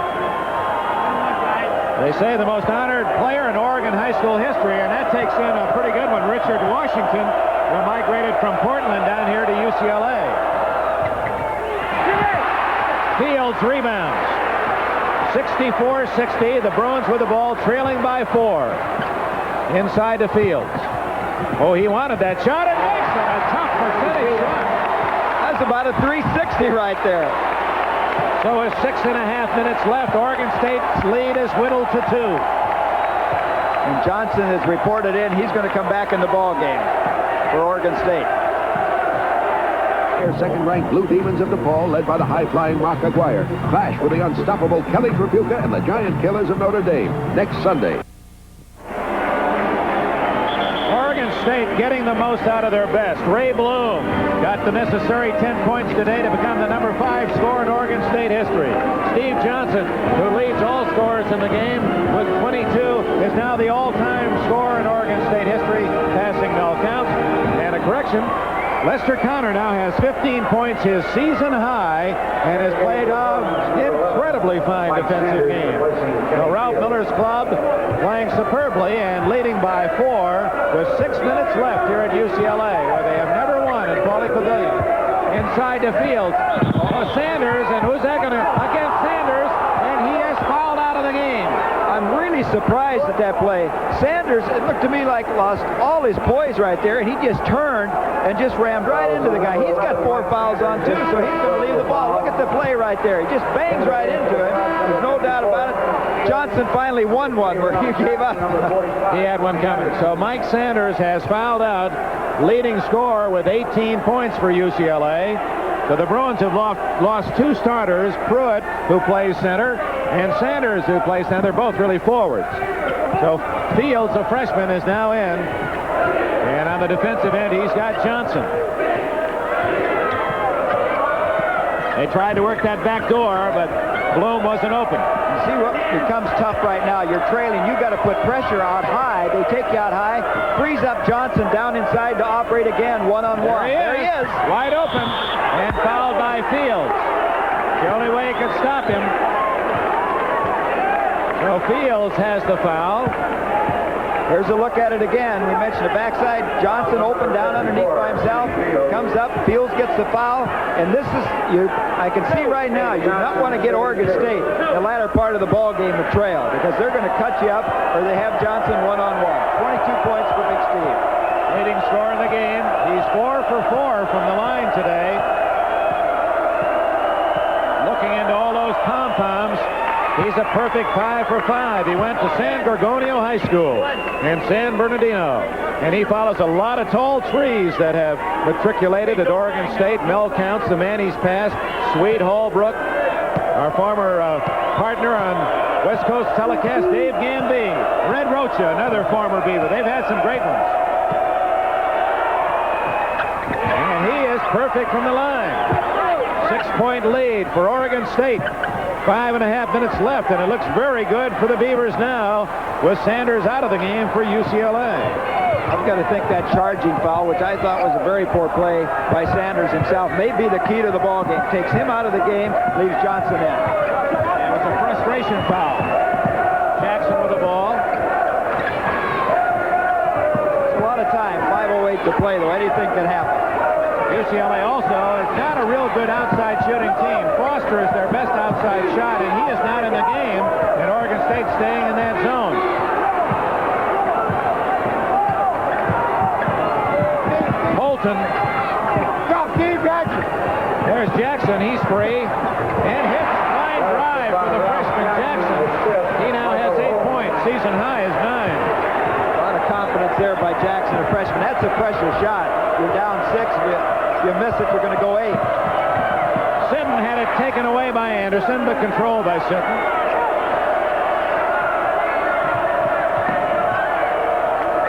They say the most honored player in Oregon high school history, and that takes in a pretty good one. Richard Washington, who migrated from Portland down here to UCLA. Fields rebounds. 64-60. The Bruins with the ball, trailing by 4. Inside the Fields. Oh, he wanted that shot and makes it. A tough percentage shot. That's about a 360 right there. So with 6.5 minutes left, Oregon State's lead is whittled to 2. And Johnson is reported in. He's going to come back in the ball game for Oregon State. Their second-ranked Blue Demons of DePaul, led by the high-flying Rock Aguirre, clash with the unstoppable Kelly Tripucka and the Giant Killers of Notre Dame next Sunday. Oregon State getting the most out of their best. Ray Bloom got the necessary 10 points today to become the number 5 scorer in Oregon State history. Steve Johnson, who leads all scorers in the game with 22, is now the all-time scorer in Oregon State history, passing no counts. And a correction, Lester Connor now has 15 points, his season high, and has played an incredibly fine defensive game. So Ralph Miller's club playing superbly and leading by 4 with 6 minutes left here at UCLA, where they have never won at Pauley Pavilion. Inside the field, Sanders, and who's that going to, against Sanders, and he has fouled out of the game. I'm really surprised at that play. Sanders, it looked to me like lost all his poise right there, and he just turned and just rammed right into the guy. He's got 4 fouls on, too, so he's going to leave the ball. Look at the play right there. He just bangs right into it. There's no doubt about it. Johnson finally won one where he gave up. He had one coming. So Mike Sanders has fouled out, leading scorer with 18 points for UCLA. So the Bruins have lost 2 starters, Pruitt, who plays center, and Sanders, who plays center. They're both really forwards. So Fields, a freshman, is now in. And on the defensive end, he's got Johnson. They tried to work that back door, but Bloom wasn't open. You see what becomes tough right now. You're trailing. You got to put pressure out high. They take you out high, frees up Johnson down inside to operate again one-on-one. There he is. Wide open and fouled by Fields. The only way he could stop him. So Fields has the foul. Here's a look at it again. We mentioned the backside. Johnson open down underneath by himself. Comes up. Fields gets the foul. And this is, I can see right now, you do not want to get Oregon State the latter part of the ball game to trail, because they're going to cut you up, or they have Johnson one-on-one. 22 points for Big Steve. Leading scorer in the game. He's 4 for 4 from the line today. Looking into all those pom-poms. He's a perfect 5 for 5. He went to San Gorgonio High School in San Bernardino. And he follows a lot of tall trees that have matriculated at Oregon State. Mel Counts, the man he's passed. Sweet Holbrook, our former partner on West Coast telecast, Dave Gamby. Red Rocha, another former Beaver. They've had some great ones. And he is perfect from the line. 6-point lead for Oregon State. 5.5 minutes left, and it looks very good for the Beavers now, with Sanders out of the game for UCLA. I've got to think that charging foul, which I thought was a very poor play by Sanders himself, may be the key to the ball game. Takes him out of the game, leaves Johnson in. And it was a frustration foul. Jackson with the ball. It's a lot of time. 5:08 to play, though. Anything can happen. UCLA also is not a real good outside shooting team. Foster is their best outside shot, and he is not in the game, and Oregon State staying in that zone. Holton. There's Jackson. He's free, and hits line drive for the freshman Jackson. He now has 8 points. Season high is 9. A lot of confidence there by Jackson, a freshman. That's a pressure shot. You're down 6. If you miss it, you're going to go 8. Sinton had it taken away by Anderson, but controlled by Sinton.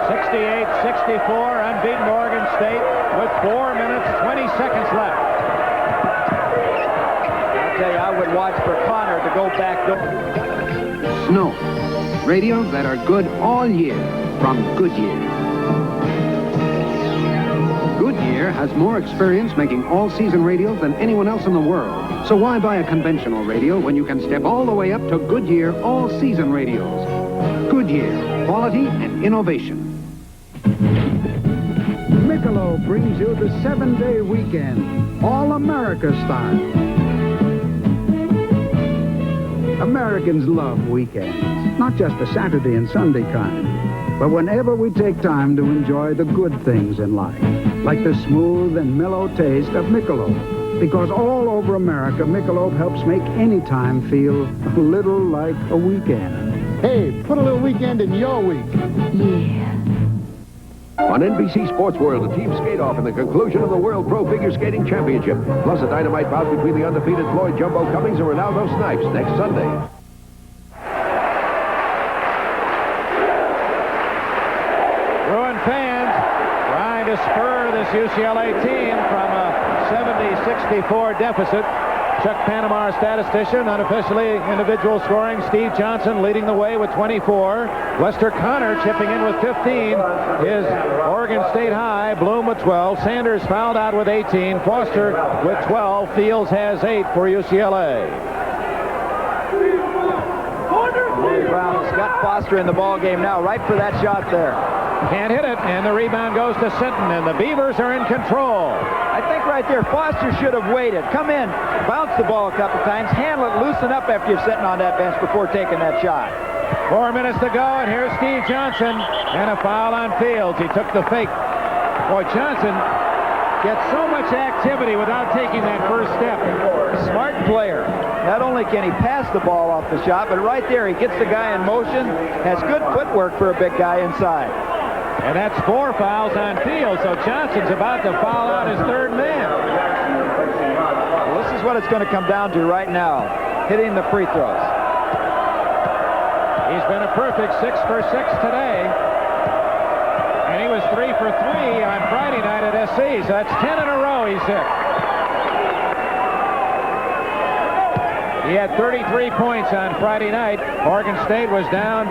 (68-64), unbeaten Oregon State with 4 minutes, 20 seconds left. I'll tell you, I would watch for Connor to go back. Snow. Radios that are good all year from Goodyear. Goodyear has more experience making all-season radios than anyone else in the world. So why buy a conventional radio when you can step all the way up to Goodyear all-season radios? Goodyear, quality and innovation. Michelob brings you the 7-day weekend, all America style. Americans love weekends, not just the Saturday and Sunday kind, but whenever we take time to enjoy the good things in life, like the smooth and mellow taste of Michelob. Because all over America, Michelob helps make any time feel a little like a weekend. Hey, put a little weekend in your week. Yeah. On NBC Sports World, the teams skate off in the conclusion of the World Pro Figure Skating Championship. Plus a dynamite bout between the undefeated Floyd Jumbo Cummings and Ronaldo Snipes next Sunday. Bruin fans trying to spur this UCLA team from a 70-64 deficit. Chuck Panama, statistician, unofficially individual scoring. Steve Johnson leading the way with 24. Lester Connor chipping in with 15. Is Oregon State high. Bloom with 12. Sanders fouled out with 18. Foster with 12. Fields has 8 for UCLA. Brown has got Foster in the ball game now, right for that shot there. Can't hit it, and the rebound goes to Sinton, and the Beavers are in control. I think right there, Foster should have waited. Come in, bounce the ball a couple times, handle it, loosen up after you're sitting on that bench before taking that shot. 4 minutes to go, and here's Steve Johnson, and a foul on Fields. He took the fake. Boy, Johnson gets so much activity without taking that first step. Smart player. Not only can he pass the ball off the shot, but right there he gets the guy in motion, has good footwork for a big guy inside. And that's 4 fouls on Fields, so Johnson's about to foul out his third man. Well, this is what it's going to come down to right now, hitting the free throws. He's been a perfect 6 for 6 today. And he was 3 for 3 on Friday night at SC, so that's 10 in a row he's hit. He had 33 points on Friday night. Oregon State was down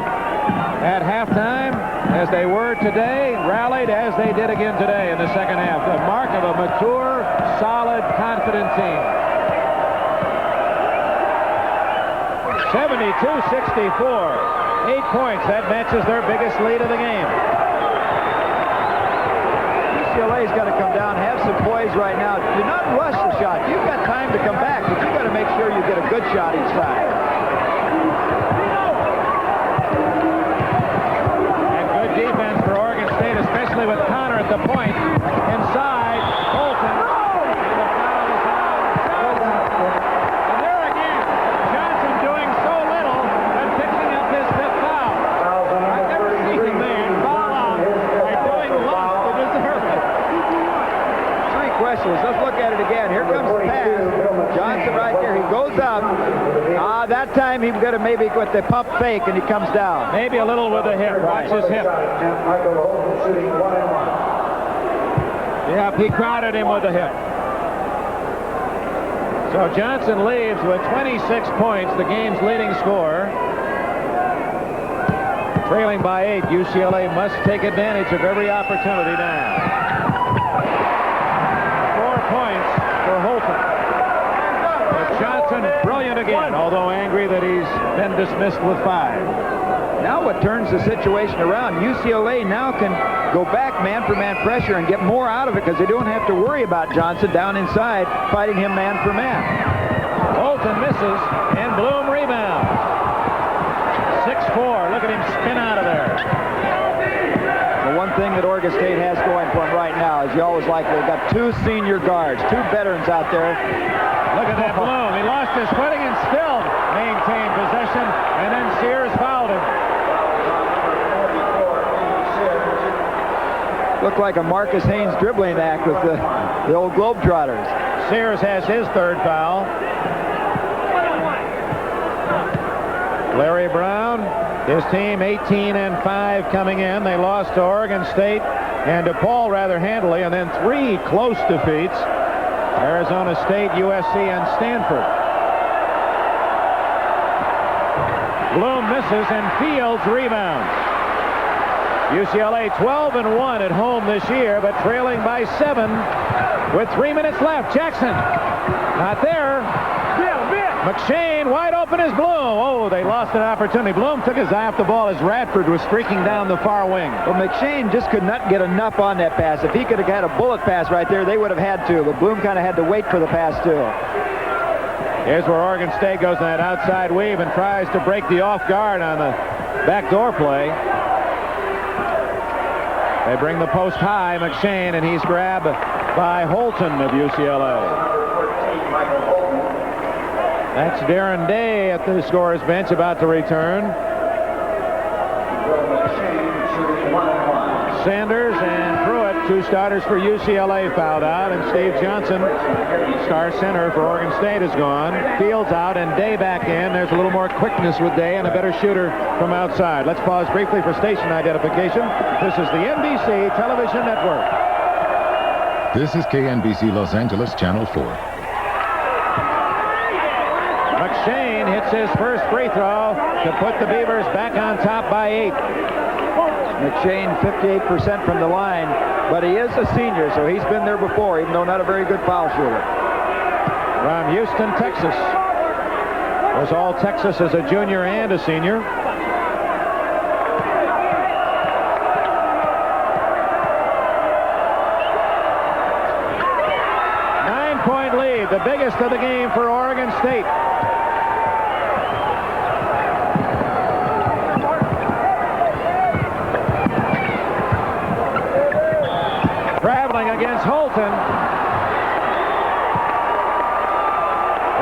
at halftime, as they were today, rallied as they did again today in the second half. The mark of a mature, solid, confident team. 72-64. 8 points. That matches their biggest lead of the game. UCLA's got to come down, have some poise right now. Do not rush the shot. You've got time to come back, but you've got to make sure you get a good shot each time. Defense for Oregon State, especially with Connor at the point. Inside, Bolton. And the foul is on. And there again, Johnson doing so little and picking up his 5th foul. I've never seen a man foul out by doing less to deserve it. 3 questions. Let's look at it again. Here comes the pass. Johnson right there. He goes up. That time he's going to maybe with the pump fake and he comes down. Maybe a little with the hip. Watch his hip. Yep, he crowded him with the hip. So Johnson leaves with 26 points, the game's leading scorer. Trailing by 8, UCLA must take advantage of every opportunity now. 4 points for Holton. Johnson, brilliant again, although angry that he's been dismissed with 5. Now what turns the situation around, UCLA now can go back man-for-man pressure and get more out of it because they don't have to worry about Johnson down inside fighting him man-for-man. Holton misses, and Bloom rebounds. 6-4. Look at him spin out of there. The one thing that Oregon State has going for them right now is you always like they've got 2 senior guards, 2 veterans out there. Look at that Bloom. He lost his footing and still maintained possession, and then Sears fouled him. Looked like a Marcus Haynes dribbling act with the old Globetrotters. Sears has his 3rd foul. Larry Brown, his team 18-5 coming in. They lost to Oregon State and DePaul rather handily, and then 3 close defeats. Arizona State, USC, and Stanford. Bloom misses, and Fields rebounds. UCLA 12-1 at home this year, but trailing by 7 with 3 minutes left. Jackson, not there. McShane, wide open is Bloom. Oh, they lost an opportunity. Bloom took his eye off the ball as Radford was streaking down the far wing. Well, McShane just could not get enough on that pass. If he could have had a bullet pass right there, they would have had to. But Bloom kind of had to wait for the pass, too. Here's where Oregon State goes on that outside weave and tries to break the off guard on the backdoor play. They bring the post high, McShane, and he's grabbed by Holton of UCLA. That's Darren Day at the scorer's bench about to return. Sanders and Pruitt, two starters for UCLA, fouled out, and Steve Johnson, star center for Oregon State, is gone. Fields out and Day back in. There's a little more quickness with Day and a better shooter from outside. Let's pause briefly for station identification. This is the NBC Television Network. This is KNBC Los Angeles, Channel 4. McShane hits his first free throw to put the Beavers back on top by 8. McShane 58% from the line, but he is a senior, so he's been there before, even though not a very good foul shooter. From Houston, Texas. Was all Texas as a junior and a senior. Nine-point lead, the biggest of the game for Oregon State. Traveling against Holton.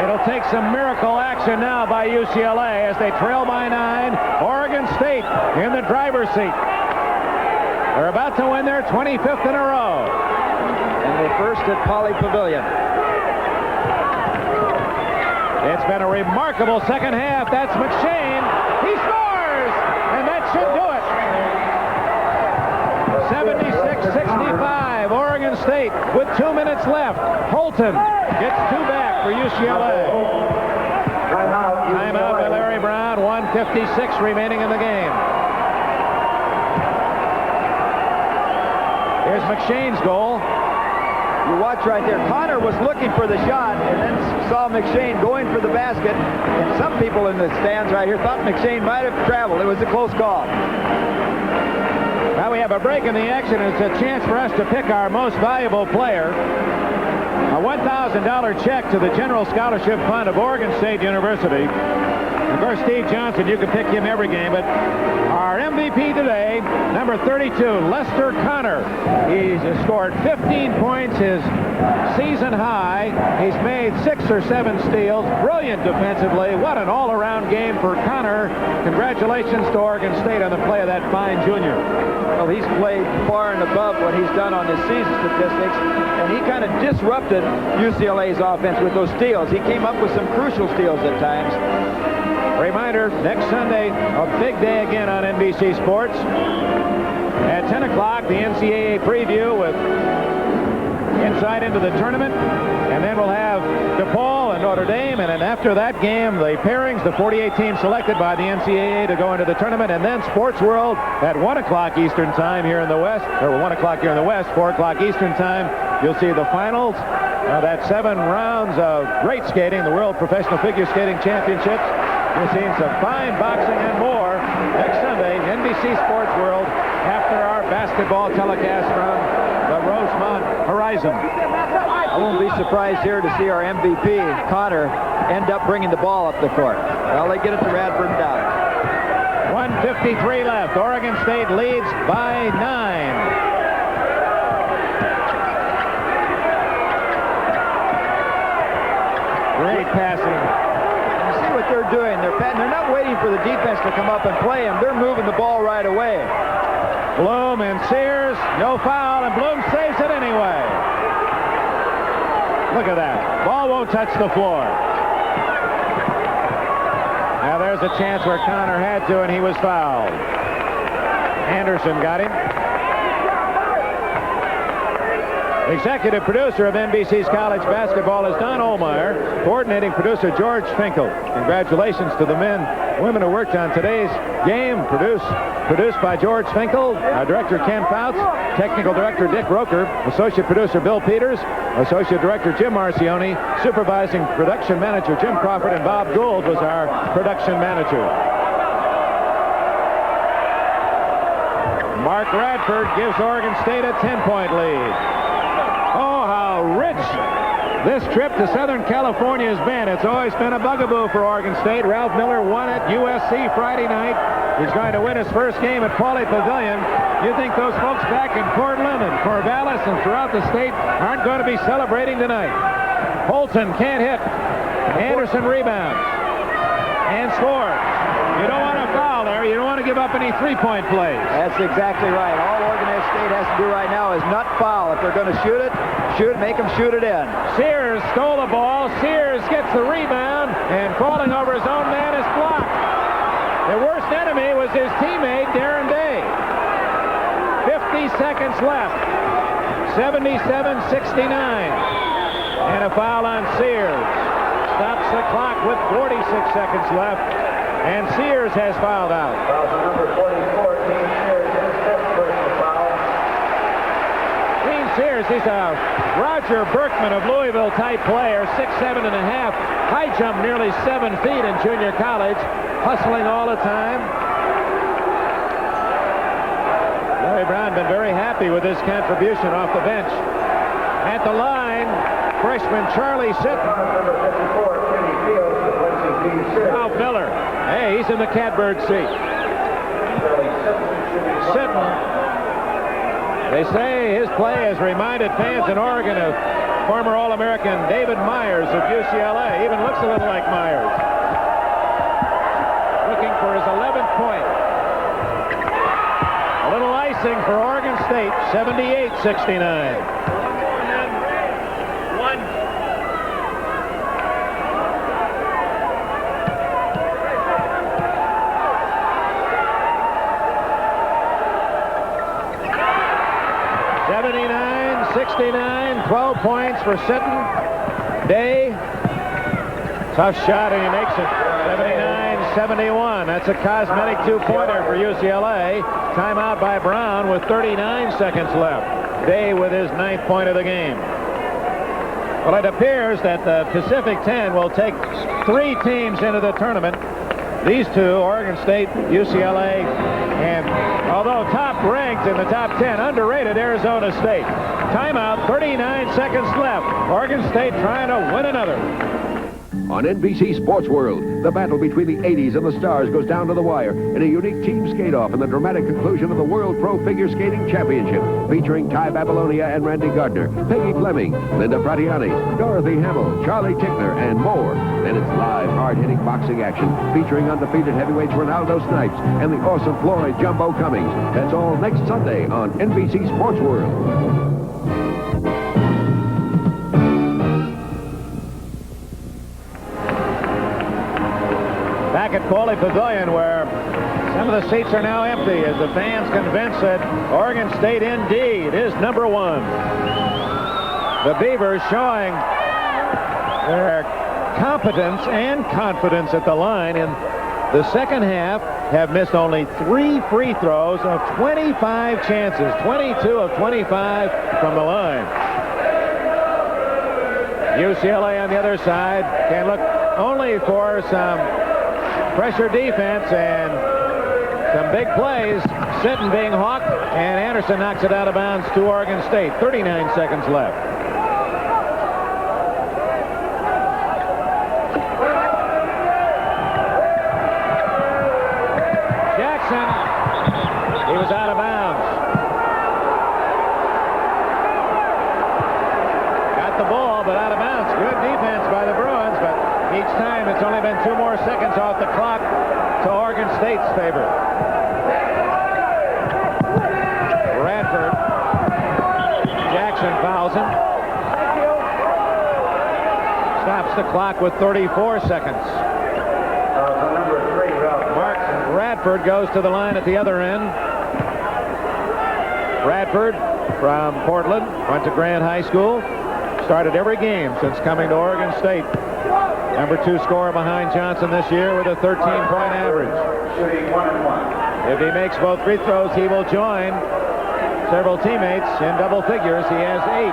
It'll take some miracle action now by UCLA as they trail by 9. Oregon State in the driver's seat. They're about to win their 25th in a row. And they're first at Poly Pavilion. It's been a remarkable second half. That's McShane. He scores! And that should do it. 76-65. Oregon State with 2 minutes left. Holton gets 2 back for UCLA. Timeout by Larry Brown. 1:56 remaining in the game. Here's McShane's goal. You watch right there. Connor was looking for the shot and then saw McShane going for the basket. And some people in the stands right here thought McShane might have traveled. It was a close call. Now we have a break in the action. It's a chance for us to pick our most valuable player. A $1,000 check to the General Scholarship Fund of Oregon State University. Of course, Steve Johnson, you can pick him every game, but our MVP today, number 32, Lester Connor. He's scored 15 points, his season high. He's made 6 or 7 steals. Brilliant defensively. What an all-around game for Connor. Congratulations to Oregon State on the play of that fine junior. Well, he's played far and above what he's done on his season statistics, and he kind of disrupted UCLA's offense with those steals. He came up with some crucial steals at times. Reminder, next Sunday, a big day again on NBC Sports. At 10 o'clock, the NCAA preview with insight into the tournament. And then we'll have DePaul and Notre Dame. And then after that game, the pairings, the 48 teams selected by the NCAA to go into the tournament. And then Sports World at 1 o'clock Eastern time here in the West. Or 1 o'clock here in the West, 4 o'clock Eastern time. You'll see the finals. That's 7 rounds of great skating, the World Professional Figure Skating Championships. You're seeing some fine boxing and more next Sunday, NBC Sports World, after our basketball telecast from the Rosemont Horizon. I won't be surprised here to see our MVP, Connor, end up bringing the ball up the court. Well, they get it to Radford and down. 1:53 left. Oregon State leads by 9. Great passing. What they're doing. They're not waiting for the defense to come up and play them. They're moving the ball right away. Bloom and Sears, no foul, and Bloom saves it anyway. Look at that. Ball won't touch the floor. Now there's a chance where Connor had to, and he was fouled. Anderson got him. Executive producer of NBC's college basketball is Don Ohlmeyer. Coordinating producer George Finkel. Congratulations to the men, women who worked on today's game. Produced by George Finkel, director Ken Fouts, technical director Dick Roker, associate producer Bill Peters, associate director Jim Marcioni, supervising production manager Jim Crawford, and Bob Gould was our production manager. Mark Radford gives Oregon State a 10-point lead. Oh, how rich this trip to Southern California has been. It's always been a bugaboo for Oregon State. Ralph Miller won at USC Friday night. He's going to win his first game at Pauley Pavilion. You think those folks back in Portland and Corvallis and throughout the state aren't going to be celebrating tonight? Holton can't hit. Anderson rebounds and scores. You don't want to foul there. You don't want to give up any three-point plays. That's exactly right. All Oregon State has to do right now is not foul. If they're going to shoot it, make them shoot it in. Sears stole the ball. Sears gets the rebound, and falling over his own man is blocked. Their worst enemy was his teammate, Darren Day. 50 seconds left. 77-69. And a foul on Sears. Stops the clock with 46 seconds left. And Sears has fouled out. Number 44, Gene Sears, his fifth personal foul. Gene Sears, he's a Roger Berkman of Louisville-type player, 6'7 and a half. High jump nearly 7 feet in junior college. Hustling all the time. Larry Brown been very happy with his contribution off the bench. At the line, freshman Charlie Sitton. Ralph Miller. Hey, he's in the catbird seat. Sitton. They say his play has reminded fans in Oregon of former All-American David Myers of UCLA. Even looks a little like Myers. Looking for his 11th point. A little icing for Oregon State, 78-69. .69, 12 points for Sitton. Day, tough shot, and he makes it. 79-71. That's a cosmetic two-pointer for UCLA. Timeout by Brown with 39 seconds left. Day with his 9th point of the game. Well, it appears that the Pacific 10 will take 3 teams into the tournament. These two, Oregon State, UCLA, and although top-ranked in the top 10, underrated Arizona State. Timeout, 39 seconds left. Oregon State trying to win another. On NBC Sports World, the battle between the 80s and the Stars goes down to the wire in a unique team skate-off in the dramatic conclusion of the World Pro Figure Skating Championship, featuring Ty Babylonia and Randy Gardner, Peggy Fleming, Linda Fratiani, Dorothy Hamill, Charlie Tickler, and more. Then it's live, hard-hitting boxing action, featuring undefeated heavyweights Ronaldo Snipes and the awesome Floyd Jumbo Cummings. That's all next Sunday on NBC Sports World. Back at Pauley Pavilion, where some of the seats are now empty as the fans convinced that Oregon State indeed is number 1. The Beavers showing their competence and confidence at the line in the second half have missed only 3 free throws of 25 chances. 22 of 25 from the line. UCLA on the other side can look only for some pressure defense and some big plays. Sitton being hawked, and Anderson knocks it out of bounds to Oregon State. 39 seconds left. Jackson, he was out of bounds. Got the ball, but out of bounds. Good defense by the Bruins, but each time it's only been 2 more seconds off the clock to Oregon State's favor. Radford. Jackson fouls him. Stops the clock with 34 seconds. Mark Radford goes to the line at the other end. Radford from Portland, went to Grant High School. Started every game since coming to Oregon State. Number 2 scorer behind Johnson this year with a 13-point average. If he makes both free throws, he will join several teammates in double figures. He has 8.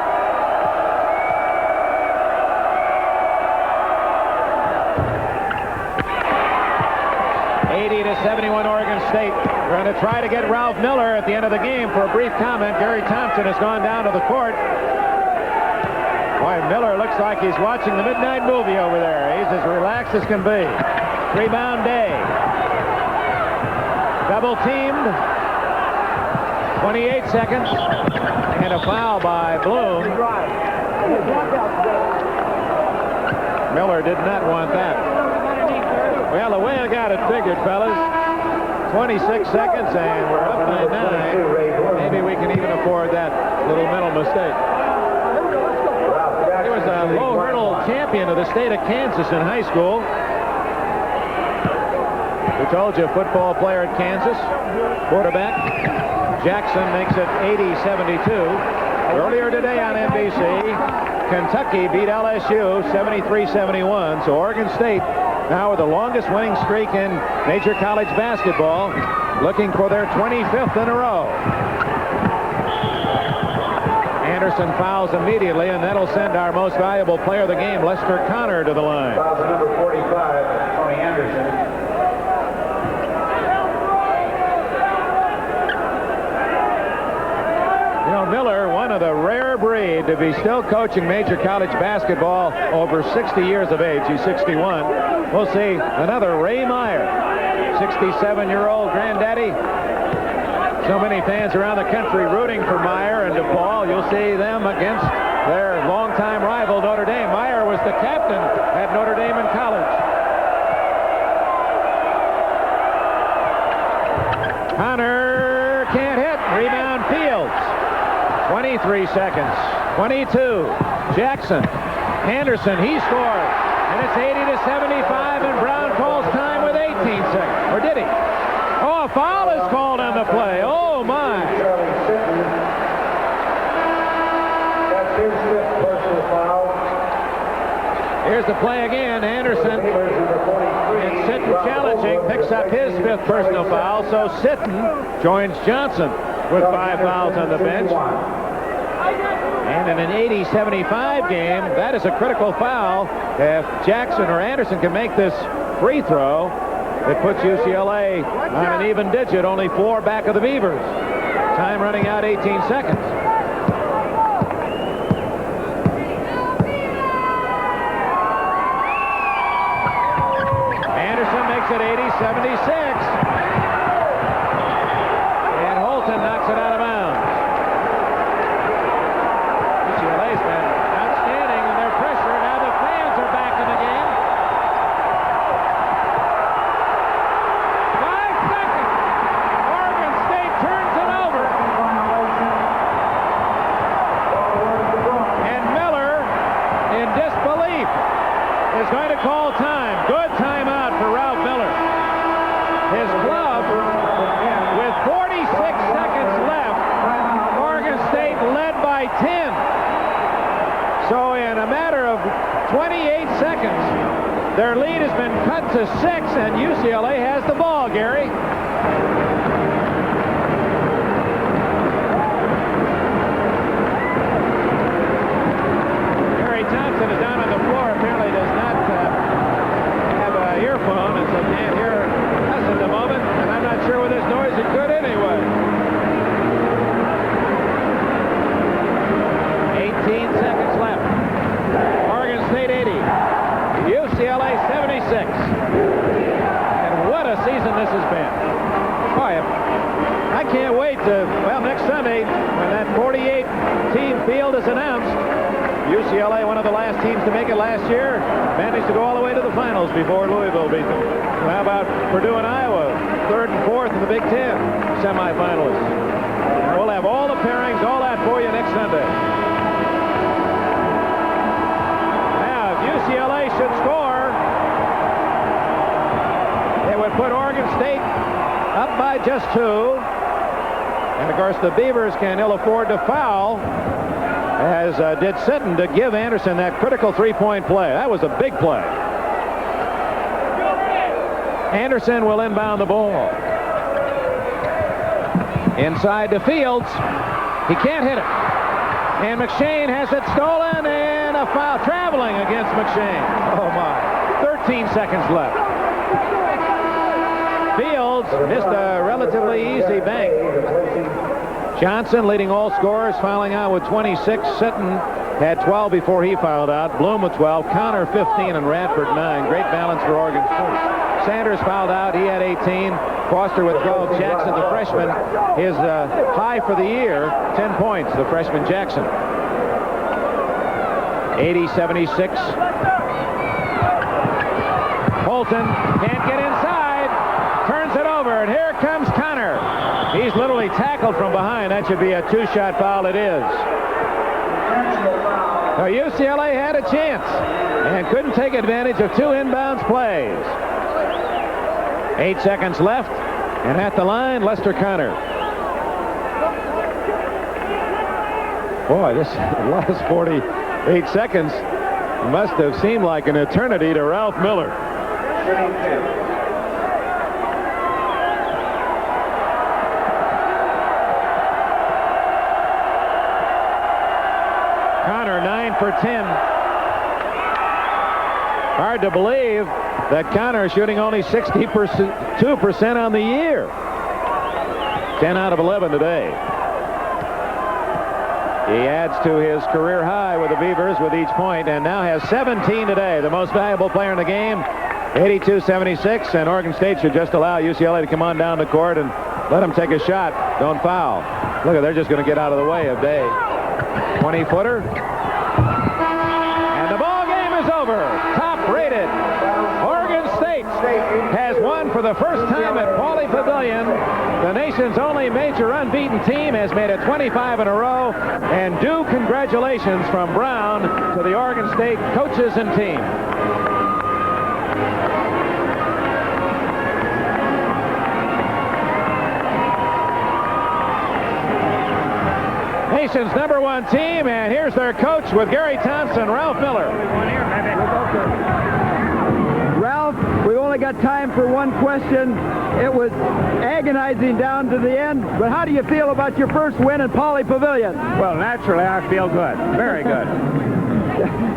.71 Oregon State. We're going to try to get Ralph Miller at the end of the game for a brief comment. Gary Thompson has gone down to the court. Boy, Miller looks like he's watching the midnight movie over there. He's as relaxed as can be. Rebound Day. Double teamed. 28 seconds. And a foul by Bloom. Miller did not want that. Well, the way I got it figured, fellas, 26 seconds, and we're up by 9. Maybe we can even afford that little mental mistake. He was a low hurdle champion of the state of Kansas in high school. We told you, a football player at Kansas, quarterback. Jackson makes it 80-72. Earlier today on NBC, Kentucky beat LSU 73-71. So Oregon State, now with the longest winning streak in major college basketball, looking for their 25th in a row. Anderson fouls immediately, and that'll send our most valuable player of the game, Lester Connor, to the line. Fouls number 45, Tony Anderson. Miller, one of the rare breed to be still coaching major college basketball over 60 years of age. He's 61. We'll see another Ray Meyer, 67-year-old granddaddy. So many fans around the country rooting for Meyer and DePaul. You'll see them against their longtime rival, Notre Dame. Meyer was the captain at Notre Dame in college. Connor can't hit. Rebound Fields. 23 seconds. 22. Jackson. Anderson, he scores. And it's 80-75, and Brown calls time with 18 seconds. Or did he? Oh, a foul is called on the play. Oh, my. That's his fifth personal foul. Here's the play again. Anderson. And Sitton challenging, picks up his fifth personal foul. So Sitton joins Johnson with 5 fouls on the bench. And in an 80-75 game, that is a critical foul. If Jackson or Anderson can make this free throw, it puts UCLA on an even digit, only 4 back of the Beavers. Time running out 18 seconds. Anderson makes it 80-76. And Holton knocks it out of bounds. UCLA's been outstanding in their pressure. Now the fans are back in the game. 5 seconds. Oregon State turns it over. And Miller, in disbelief, is going to call time. Good timeout for Ralph Miller. His club, with 46 seconds left, Oregon State led by 10. So in a matter of 28 seconds, their lead has been cut to 6, and UCLA has the ball, Gary. Gary Thompson is down on the floor. Apparently does not have an earphone, and so can't hear us at the moment. And I'm not sure with this noise it could anyway. 18 seconds left. Oregon State 80. UCLA 76. And what a season this has been. Boy, I can't wait to, well, next Sunday, when that 48-team field is announced, UCLA, one of the last teams to make it last year, managed to go all the way to the finals before Louisville beat them. How about Purdue and Iowa, 3rd and 4th in the Big Ten semifinalists? And we'll have all the pairings, all that for you next Sunday. Now, if UCLA should score, it would put Oregon State up by just 2. And, of course, the Beavers can ill afford to foul, as did Sitton, to give Anderson that critical 3-point play. That was a big play. Anderson will inbound the ball. Inside to Fields. He can't hit it. And McShane has it stolen, and a foul traveling against McShane. Oh, my. 13 seconds left. Fields missed a relatively easy bank. Johnson leading all scorers, fouling out with 26. Sitton had 12 before he fouled out. Bloom with 12. Connor 15 and Radford 9. Great balance for Oregon State. Sanders fouled out. He had 18. Foster with 12. Jackson, the freshman, his high for the year, 10 points, the freshman Jackson. 80-76. Holton can't get inside. Turns it over, and here comes Connor. He's literally tackled from behind. That should be a two-shot foul. It is. So UCLA had a chance and couldn't take advantage of two inbounds plays. 8 seconds left, and at the line, Lester Connor. Boy, this last 48 seconds must have seemed like an eternity to Ralph Miller. Connor 9 for 10. Hard to believe that Connor is shooting only 62% on the year. 10 out of 11 today. He adds to his career high with the Beavers with each point, and now has 17 today. The most valuable player in the game, 82-76, and Oregon State should just allow UCLA to come on down the court and let him take a shot. Don't foul. Look, they're just going to get out of the way of Day. 20-footer. And the ball game is over. Top-rated. Oregon State has won for the first time at Pauley Pavilion. The nation's only major unbeaten team has made it 25 in a row. And due congratulations from Brown to the Oregon State coaches and team. Nation's #1 team, and here's their coach with Gary Thompson, Ralph Miller. Ralph, we've only got time for one question. It was agonizing down to the end, but how do you feel about your first win at Pauley Pavilion? Well, naturally, I feel good. Very good.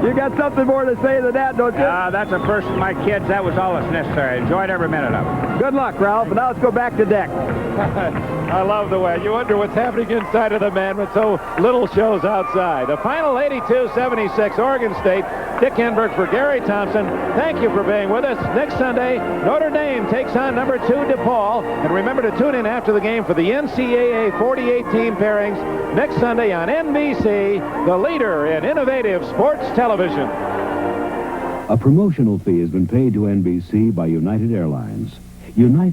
You got something more to say than that, don't you? That's a first for my kids. That was all that's necessary. Enjoyed every minute of it. Good luck, Ralph. And now let's go back to deck. I love the way. You wonder what's happening inside of the man, but so little shows outside. The final 82-76, Oregon State. Dick Enberg for Gary Thompson. Thank you for being with us. Next Sunday, Notre Dame takes on #2 DePaul. And remember to tune in after the game for the NCAA 48 team pairings next Sunday on NBC, the leader in innovative sports television. A promotional fee has been paid to NBC by United Airlines. United